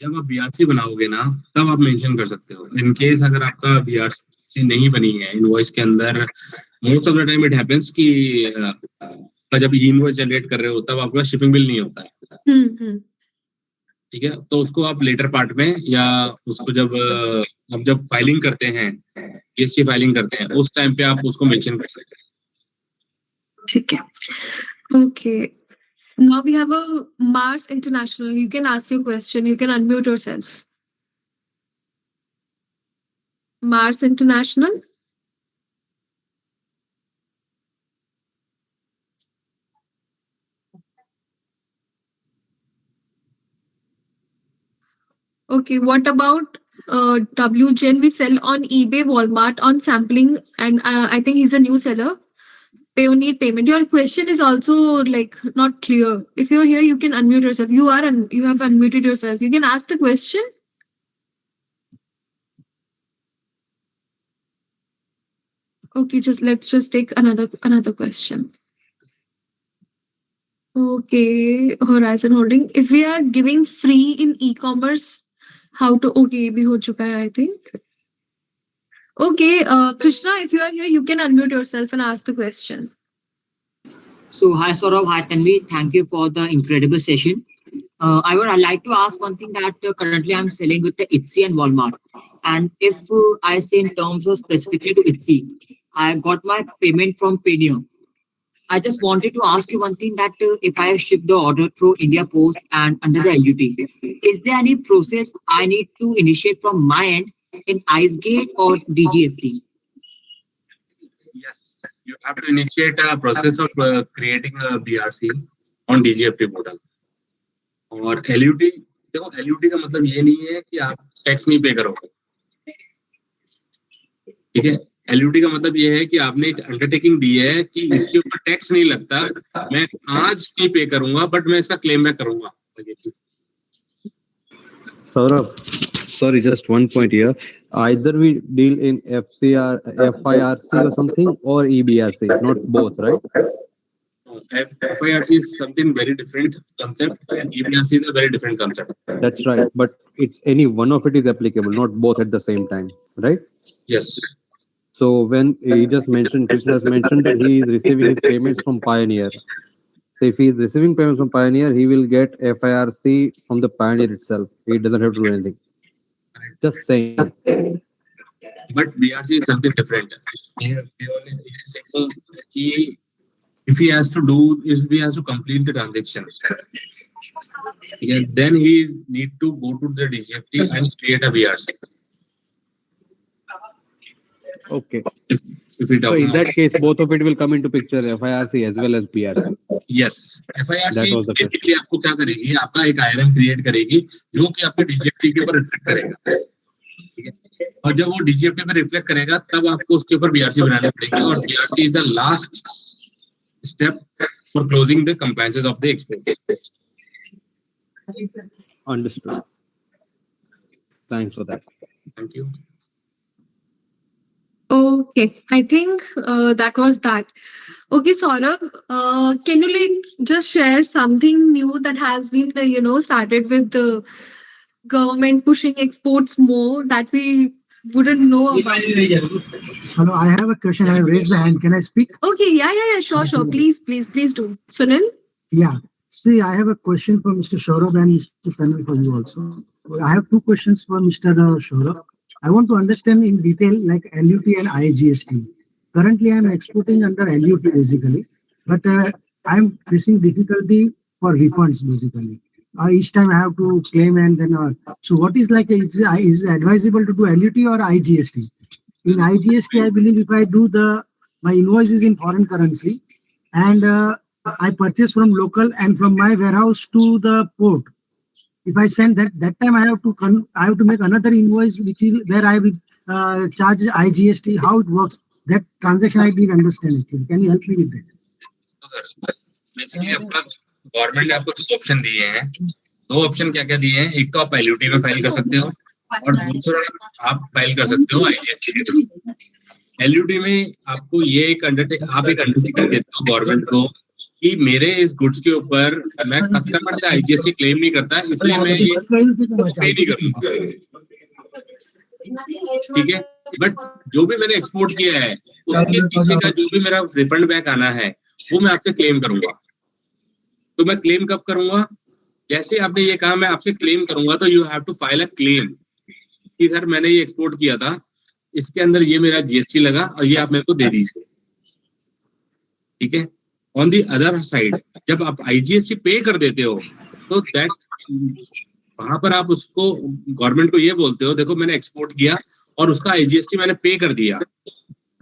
जब आप BRC बनाओगे ना तब आप मेंशन कर सकते हो. इन केस अगर आपका बीआरसी नहीं बनी है इनवॉइस के अंदर, most of the time it happens कि जब इनवॉइस जनरेट कर रहे हो तब आपका शिपिंग बिल नहीं होता है. ठीक है, तो उसको आप लेटर पार्ट में या उसको जब आप जब फाइलिंग करते हैं जीएसटी फाइलिंग करते हैं उस टाइम पे आप उसको मेंशन कर सकते हैं. ठीक है. Okay. Now we have a Mars International. You can ask your question. You can unmute yourself. Mars International. Okay, what about WGN? We sell on eBay, Walmart on sampling, and I think he's a new seller. Payoneer payment. Your question is also like not clear. If you're here, you can unmute yourself. You have unmuted yourself. You can ask the question. Okay, let's just take another question. Okay, Horizon Holding. If we are giving free in e-commerce, how to? Okay, bhi ho chuka hai, I think. Okay, Krishna, if you are here, you can unmute yourself and ask the question. So, hi Saurabh, hi Tanvi. Thank you for the incredible session. I'd like to ask one thing that currently I'm selling with the Etsy and Walmart. And if I say in terms of specifically to Etsy, I got my payment from Payoneer. I just wanted to ask you one thing that if I ship the order through India Post and under the LUT, is there any process I need to initiate from my end in IceGate or DGFT? Yes, you have to initiate a process of creating a BRC on DGFT portal. और LUT, देखो LUT का मतलब ये नहीं है कि आप tax नहीं पे करोगे. ठीक है, एलयूटी का मतलब ये है कि आपने एक अंडरटेकिंग दी है कि इसके ऊपर टैक्स नहीं लगता, मैं आज नहीं पे करूंगा बट मैं इसका क्लेम बैक करूंगा। Saurabh, sorry, just one point here. Either we deal in FCR, FIRC or something, or EBRC, not both, right? FIRC is something very different concept and EBRC is a very different concept. That's right. But it's any one of it is applicable, not both at the same time, right? Yes. So when he just mentioned, Krishna has mentioned that he is receiving his payments from Pioneer. So if he is receiving payments from Pioneer, he will get FIRC from the Pioneer itself. He doesn't have to do anything. Just saying. But BRC is something different. Here, we only saying कि if he has to complete the transaction, yeah, then he need to go to the DGFT and create a BRC. Okay. If we So talk in now. that case, both of it will come into picture, FIRC as well as PRC. Yes, FIRC That was the basically आपको क्या करेगी, आपका एक IRM create करेगी जो कि आपके DGFT के ऊपर रिफ्लेक्ट करेगा, ठीक है। और जब वो DGFT पे रिफ्लेक्ट करेगा तब आपको उसके ऊपर BRC बनानी पड़ेगी और BRC is the last step for closing the compliances of the expense. Understood. Thanks for that. Thank you. Okay, I think that was that. Okay, Saurabh, can you just share something new that has been started with the government pushing exports more that we wouldn't know about? Hello, I have a question. I have raised the hand. Can I speak? Okay, yeah, sure. Please do. Sunil? Yeah. See, I have a question for Mr. Saurabh and Mr. Sanil for you also. I have two questions for Mr. Saurabh. I want to understand in detail like LUT and IGST. Currently, I am exporting under LUT basically, but I am facing difficulty for refunds basically. Each time I have to claim and then so what is like is it advisable to do LUT or IGST? In IGST, I believe if I do my invoices in foreign currency and I purchase from local and from my warehouse to the port. If I send that time I have to make another invoice which is where I will charge IGST. How it works? That transaction I didn't understand actually. Can you help me with that? Basically, आपका government ने आपको दो option दिए हैं। दो option क्या क्या दिए हैं? एक तो आप LUT में फाइल कर सकते हो और दूसरा आप फाइल कर सकते हो IGST के थ्रू। LUT में आपको ये एक अंडरटेकिंग देते हो गवर्नमेंट को कि मेरे इस गुड्स के ऊपर मैं कस्टमर से IGST क्लेम नहीं करता, इसलिए मैं ये पे नहीं करूंगा, ठीक है। बट जो भी मैंने एक्सपोर्ट किया है उसके पीछे का जो भी मेरा रिफंड बैक आना है वो मैं आपसे क्लेम करूंगा। तो मैं क्लेम कब करूंगा? जैसे आपने ये कहा मैं आपसे क्लेम करूंगा तो you have to file a claim कि सर मैंने ये एक्सपोर्ट किया था, इसके अंदर ये मेरा GST लगा और ये आप मेरे को दे दीजिए, ठीक है। ऑन दी अदर साइड जब आप IGST पे कर देते हो तो दैट वहां पर आप उसको गवर्नमेंट को ये बोलते हो देखो मैंने एक्सपोर्ट किया और उसका IGST मैंने पे कर दिया।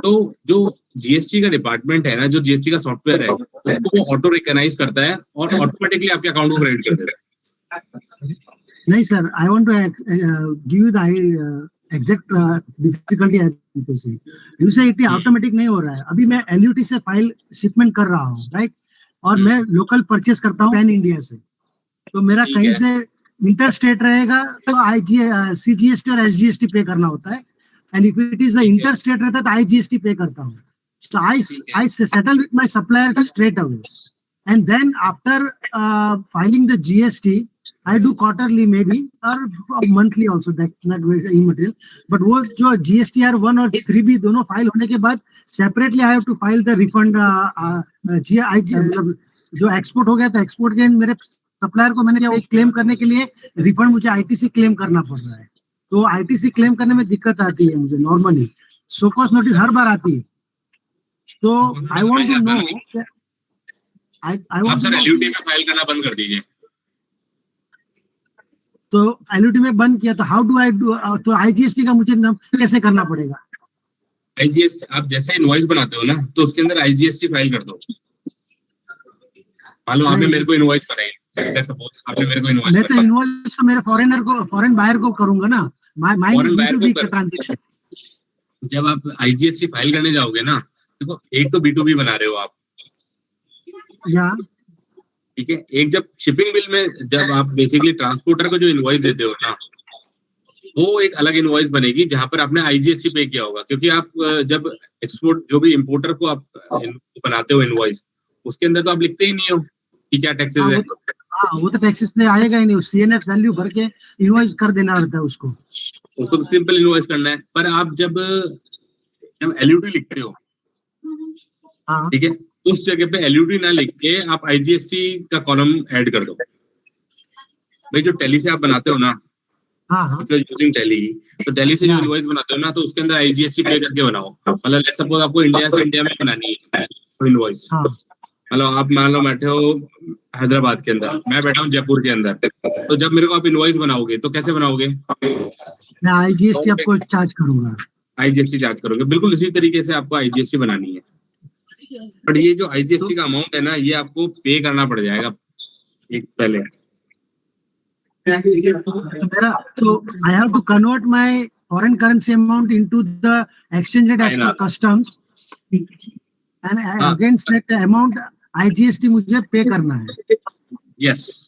तो जो GST का डिपार्टमेंट है ना, जो GST का सॉफ्टवेयर है उसको वो ऑटो रिकॉग्नाइज करता है और ऑटोमेटिकली आपके अकाउंट को क्रेडिट कर देता है। नहीं sir, I want to give you the exact difficulty you say it automatic नहीं हो रहा है। अभी मैं LUT से फाइल शिपमेंट कर रहा हूँ, राइट, और मैं लोकल परचेस करता हूँ पैन इंडिया से, तो मेरा कहीं से इंटर स्टेट रहेगा तो CGST और SGST पे करना होता है, and if it is inter state रहता है तो IGST पे करता हूँ। So I settle with my supplier straight away, and then after filing the GST, I do quarterly maybe or monthly also. That not very immaterial. But वो जो GSTR 1 और 3B दोनों फाइल होने के बाद separately I have to file the refund जो export हो गया था, एक्सपोर्ट के मेरे सप्लायर को मैंने क्या क्लेम करने के लिए रिफंड मुझे ITC क्लेम करना पड़ रहा है। तो ITC क्लेम करने में दिक्कत आती है मुझे नॉर्मली, शोकॉस नोटिस हर बार आती है। तो आई वांट टू नो आप सर LUT में फाइल करना बंद कर दीजिए। तो LUT में बंद किया तो हाउ डू आई डू, तो IGST का मुझे कैसे करना पड़ेगा? IGST आप जैसे इनवॉइस बनाते हो ना तो उसके अंदर IGST फाइल कर दो। मान लो आपने मेरे को इनवॉइस बनाई, आपने मेरे को इनवॉइस, मैं तो इनवॉइस तो मेरे फॉरेन बायर को करूंगा ना, माय फॉरेन बायर को ट्रांजैक्शन। जब आप आईजीएसटी फाइल करने जाओगे ना, देखो एक तो B2B बना रहे हो आप, या ठीक है। एक जब शिपिंग बिल में जब आप बेसिकली ट्रांसपोर्टर को जो इनवॉइस देते हो ना, वो एक अलग इनवॉइस बनेगी जहां पर आपने आईजीएसटी पे किया होगा, क्योंकि आप जब एक्सपोर्ट जो भी इंपोर्टर को आप बनाते हो इनवॉइस, उसके अंदर तो आप लिखते ही नहीं हो कि क्या टैक्सेस है। वो तो टैक्सेस ने आएगा ही नहीं, सीएनएफ वैल्यू भर के इनवॉइस कर देना रहता है उसको। उसको तो सिंपल इनवॉइस करना है। पर आप जब एलयूटी लिखते हो, हाँ ठीक है, उस जगह पे एलयूटी ना लिख के आप आईजीएसटी का कॉलम ऐड कर दो। भाई जो टैली से आप बनाते हो ना, हाँ हाँ यूजिंग टैली, तो टैली से जो इनवॉइस बनाते हो ना, तो उसके अंदर आईजीएसटी पे करके बनाओ। मतलब लेट्स सपोज आपको इंडिया से इंडिया में बनानी है इनवॉइस, हाँ मतलब आप मान लो बैठे हो हैदराबाद के अंदर, मैं बैठा हूँ जयपुर के अंदर, तो जब मेरे को आप इनवॉइस बनाओगे तो कैसे बनाओगे? मैं आईजीएसटी आपको चार्ज करूंगा। आईजीएसटी चार्ज करोगे, बिल्कुल इसी तरीके से आपको आईजीएसटी बनानी है। बट ये जो आईजीएसटी का अमाउंट है ना, ये आपको पे करना पड़ जाएगा एक पहले। So I have to convert my foreign currency amount into the exchange rate as per customs, and against that amount IGST मुझे पे करना है। यस,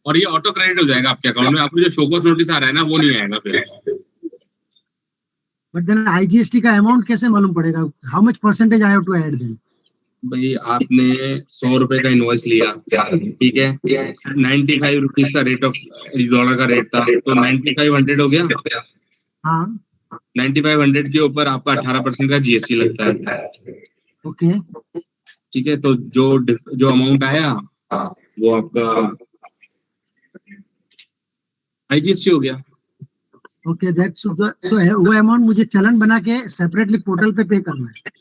और ये ऑटो क्रेडिट हो जाएगा आपके अकाउंट में। आपको जो शोकॉस नोटिस आ रहा है ना, वो नहीं आएगा फिर। But then IGST का अमाउंट कैसे मालूम पड़ेगा? How much percentage I have to add then? भाई आपने 100 रुपए का इनवॉइस लिया, ठीक है, 95 रुपीज का रेट ऑफ डॉलर का रेट था, तो 9500 हो गया। हाँ 9500 के ऊपर आपका 18% का जीएसटी लगता है। ओके ठीक है, तो जो अमाउंट आया वो आपका आईजीएसटी हो गया। ओके दैट्स सो वो अमाउंट मुझे चलन बना के सेपरेटली पोर्टल पे पे करना है।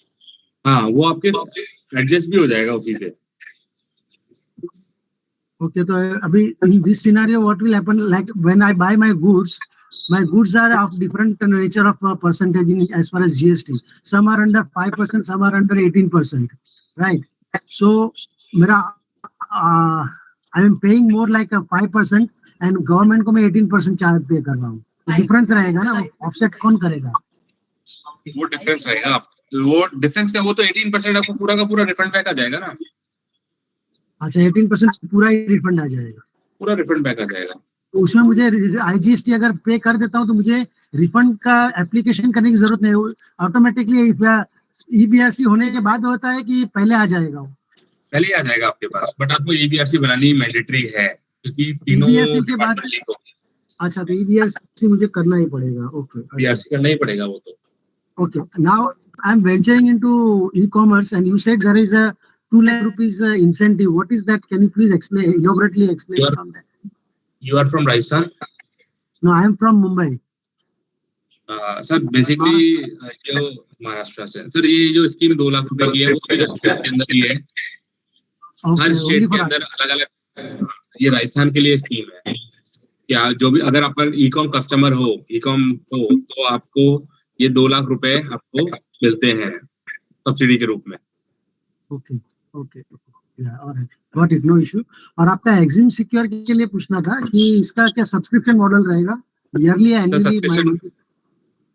हाँ, वो आपके एडजस्ट भी हो जाएगा उसी से। Okay, so अभी in this scenario, what will happen? Like when I buy my goods are of different nature of percentage in as far as GST. Some are under 5%, some are under 18%, right? So, I am paying more like a 5%, and government को मैं 18% charge पे कर रहा हूँ। Difference रहेगा ना, offset कौन करेगा? वो डिफरेंस रहेगा, वो डिफरेंस का वो तो 18% आपको पूरा का पूरा रिफंड बैक आ जाएगा ना। अच्छा 18% पूरा ही रिफंड आ जाएगा, पूरा रिफंड बैक आ जाएगा। तो उसमें मुझे आईजीएसटी अगर पे कर देता हूँ तो मुझे रिफंड का एप्लीकेशन करने की जरूरत नहीं, ऑटोमेटिकली ईबीआरसी होने के बाद होता है कि पहले आ जाएगा? वो पहले आ जाएगा आपके पास, बट आपको ईबीआरसी बनानी मैंडेटरी है, क्योंकि तीनों EBRC के बाद अच्छा तो ईबीआरसी मुझे करना ही पड़ेगा। ओके ईबीआरसी करना ही पड़ेगा वो तो। Okay, now I'm venturing into e-commerce, and you said there is a 2 lakh rupees incentive. What is that? Can you please explain, elaborately explain on that? You are from Rajasthan? No, I am from Mumbai. Sir basically जो महाराष्ट्र से sir, ये जो scheme 2 lakh रुपए की है, वो भी राजस्थान के अंदर ही है। हर स्टेट के अंदर अलग अलग, ये राजस्थान के लिए स्कीम है। क्या जो भी अगर आप ई-कॉम कस्टमर हो, ई-कॉम हो, तो आपको ये 2 लाख रुपए आपको मिलते हैं सब्सिडी के रूप में। Okay okay got it, no issue. और आपका एग्जिम सिक्योर के लिए पूछना था कि इसका क्या सब्सक्रिप्शन मॉडल रहेगा, ईयरली या एनुअली?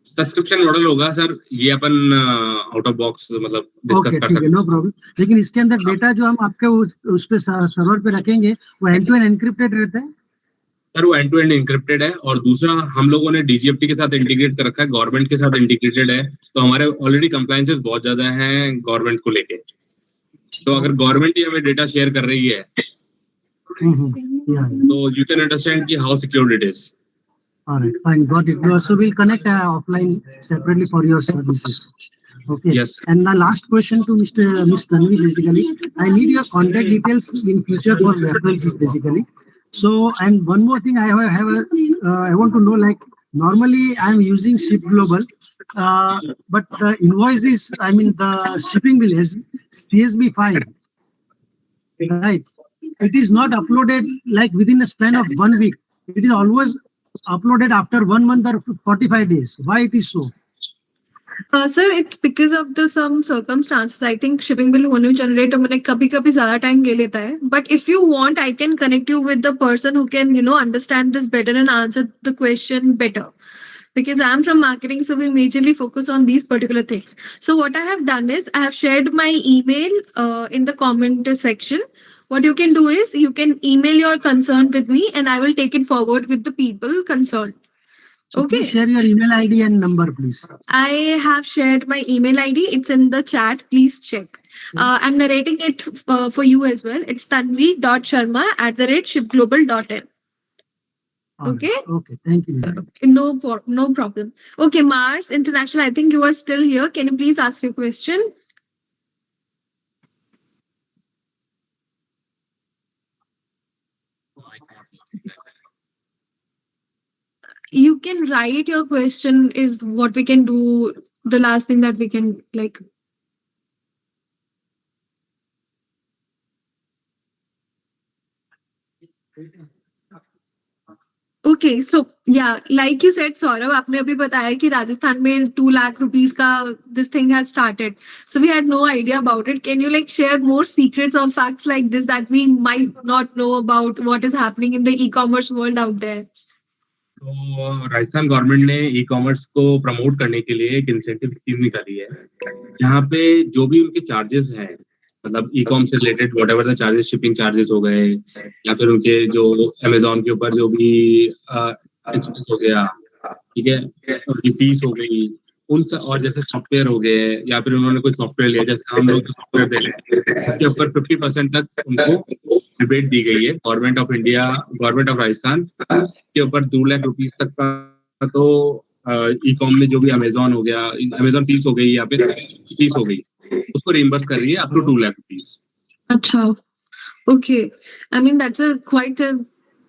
सब्सक्रिप्शन मॉडल होगा सर, ये अपन आउट ऑफ बॉक्स मतलब डिस्कस कर सकते हैं, नो प्रॉब्लम। लेकिन इसके अंदर डेटा जो हम आपके उस पे सर्वर पे रखेंगे वो एंड टू एंड एनक्रिप्टेड रहता है? सर वो एंड टू एंड एनक्रिप्टेड है, और दूसरा हम लोगों ने डीजीएफटी के साथ इंटीग्रेट कर रखा है, गवर्नमेंट के साथ इंटीग्रेटेड है, तो हमारे ऑलरेडी कंप्लायंसेस बहुत ज्यादा हैं गवर्नमेंट को लेके। तो अगर गवर्नमेंट ही हमें डेटा शेयर कर रही है तो यू कैन अंडरस्टैंड कि how secured it is. Alright, fine, got it. So we'll connect offline separately for your services. Okay. Yes, sir. And the last question to Miss Tanvi, basically, I need your contact details in future for references, basically. So, and one more thing, I want to know, like, normally I'm using Ship Global, but the invoices, I mean, the shipping bill is CSB file, right? It is not uploaded like within a span of 1 week. It is always uploaded after 1 month or 45 days. Why it is so? Sir, it's because of the some circumstances. I think shipping bill होने generate होने कभी-कभी ज़्यादा time ले लेता है. But if you want, I can connect you with the person who can, understand this better and answer the question better. because I'm from marketing, so we majorly focus on these particular things. So what I have done is I have shared my email in the comment section. What you can do is you can email your concern with me, and I will take it forward with the people concerned. So please Okay. share your email ID and number, please. I have shared my email ID. It's in the chat. Please check. I'm narrating it for you as well. It's tanvi.sharma@shipglobal.in. All Okay. right. Okay. Thank you. No problem. Okay, Mars International, I think you are still here. Can you please ask your question? You can write your question is what we can do. The last thing that we can like. Okay, so yeah, like you said, Saurabh, आपने अभी बताया कि राजस्थान में 2 lakh rupees का this thing has started. So we had no idea about it. Can you like share more secrets or facts like this that we might not know about what is happening in the e-commerce world out there? तो Rajasthan government ने e commerce को promote करने के लिए एक incentive scheme निकाली है, जहाँ पे जो भी उनके चार्जेस हैं, मतलब ई कॉम से related what ever the charges, shipping charges हो गए या फिर उनके जो अमेजोन के ऊपर जो भी एक्सपेंस हो गया, ठीक है, उनकी फीस हो गई, और जैसे सॉफ्टवेयर हो गए या फिर उन्होंने कोई सॉफ्टवेयर लिया, जैसे हम लोग सॉफ्टवेयर दे रहे हैं, इसके ऊपर 50% तक उनको रिबेट दी गई है government of India, government of Rajasthan के ऊपर 2 लाख रुपीस तक का। तो ई कॉम में जो भी अमेजोन हो गया, अमेजोन फीस हो गई या फिर फीस हो गई, उसको रिइंबर्स कर रही है अप टू 2 लाख रुपीस। अच्छा, okay. I mean that's a quite an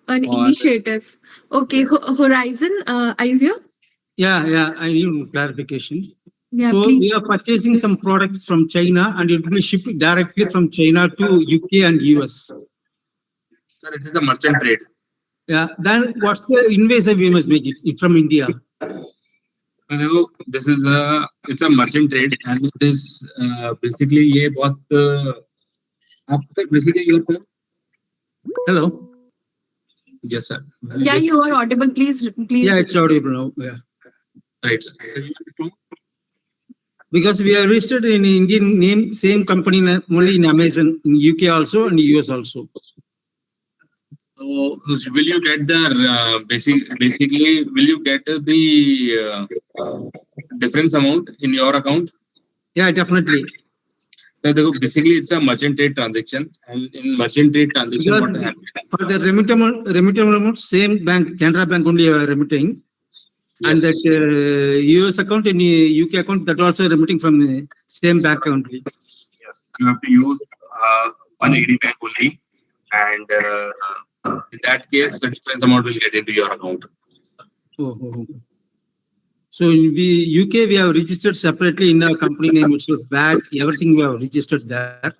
initiative. Okay, Horizon, are you here? Yeah, I need clarification. Yeah, So please. we are purchasing some products from China and it will be shipped directly from China to UK and US. Sir, it is a merchant trade. Yeah, then what's the invasive we must make it from India? This is it's a merchant trade and it is basically ये बहुत आप तक basically your phone? Hello? Yes sir. Yeah, you are audible. Please. Yeah, it's audible now. Yeah. Right sir. Because we are registered in Indian name, same company only in Amazon, in UK also and US also. So will you get the basically will you get the difference amount in your account? Yeah, definitely. Basically it's a merchant trade transaction, and in merchant trade transaction Because what happens? for the remittable amount, same bank, Canara Bank only are remitting. And Yes. that US account and UK account, that also remitting from the same bank only. Yes, you have to use 180 bank only, and in that case, the difference amount will get into your account. Oh. So in the UK, we have registered separately in our company name itself, VAT, everything we have registered there.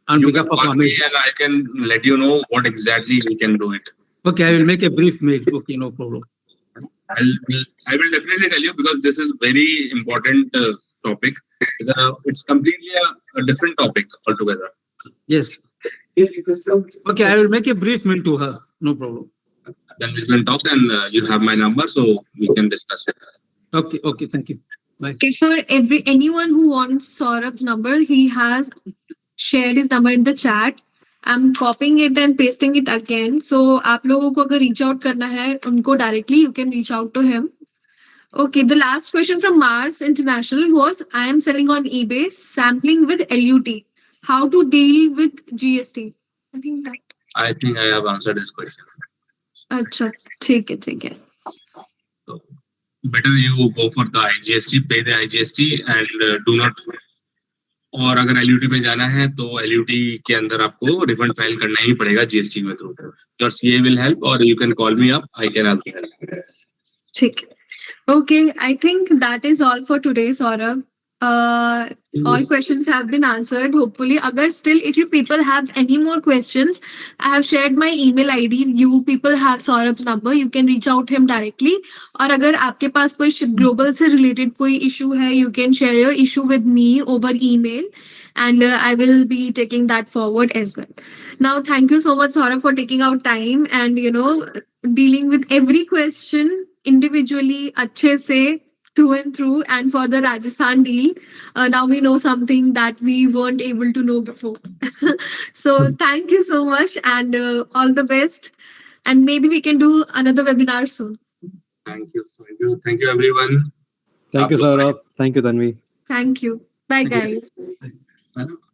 On You behalf can of call me Amazon. and I can let you know what exactly we can do it. Okay, I will make a brief mail. Okay, no problem. I will definitely tell you, because this is very important topic. It's completely a different topic altogether. Yes. Okay, I will make a brief mail to her. No problem. Then we can talk, and you have my number, so we can discuss it. Okay, thank you. Bye. Okay, for anyone who wants Saurabh's number, he has shared his number in the chat. I'm copying it and pasting it again. So आप लोगों को अगर reach out करना है उनको directly, you can reach out to him. Okay, the last question from Mars International was, I am selling on eBay, sampling with LUT. How to deal with GST? I think I have answered this question. अच्छा, ठीक है. So better you go for the IGST, pay the IGST, and do not. और अगर LUT में जाना है तो LUT के अंदर आपको रिफंड फाइल करना ही पड़ेगा GST में through. Your CA will help, or you can call me up. I can also help. ठीक. Okay, I think that is all for today, Saurabh. All questions have been answered. Hopefully, if you people have any more questions, I have shared my email ID. You people have Saurabh's number. You can reach out him directly. और अगर आपके पास कोई Ship Global से related कोई issue है, you can share your issue with me over email, and I will be taking that forward as well. Now, thank you so much, Saurabh, for taking out time and dealing with every question individually अच्छे से through and through, and for the Rajasthan deal, now we know something that we weren't able to know before. So thank you so much, and all the best. And maybe we can do another webinar soon. Thank you. Thank you. Thank you, everyone. Thank you, Saurabh. Thank you, Tanvi. Thank you. Bye, Thank you. guys.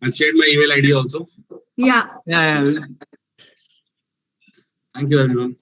I've shared my email ID also. Yeah. Yeah. Thank you, everyone.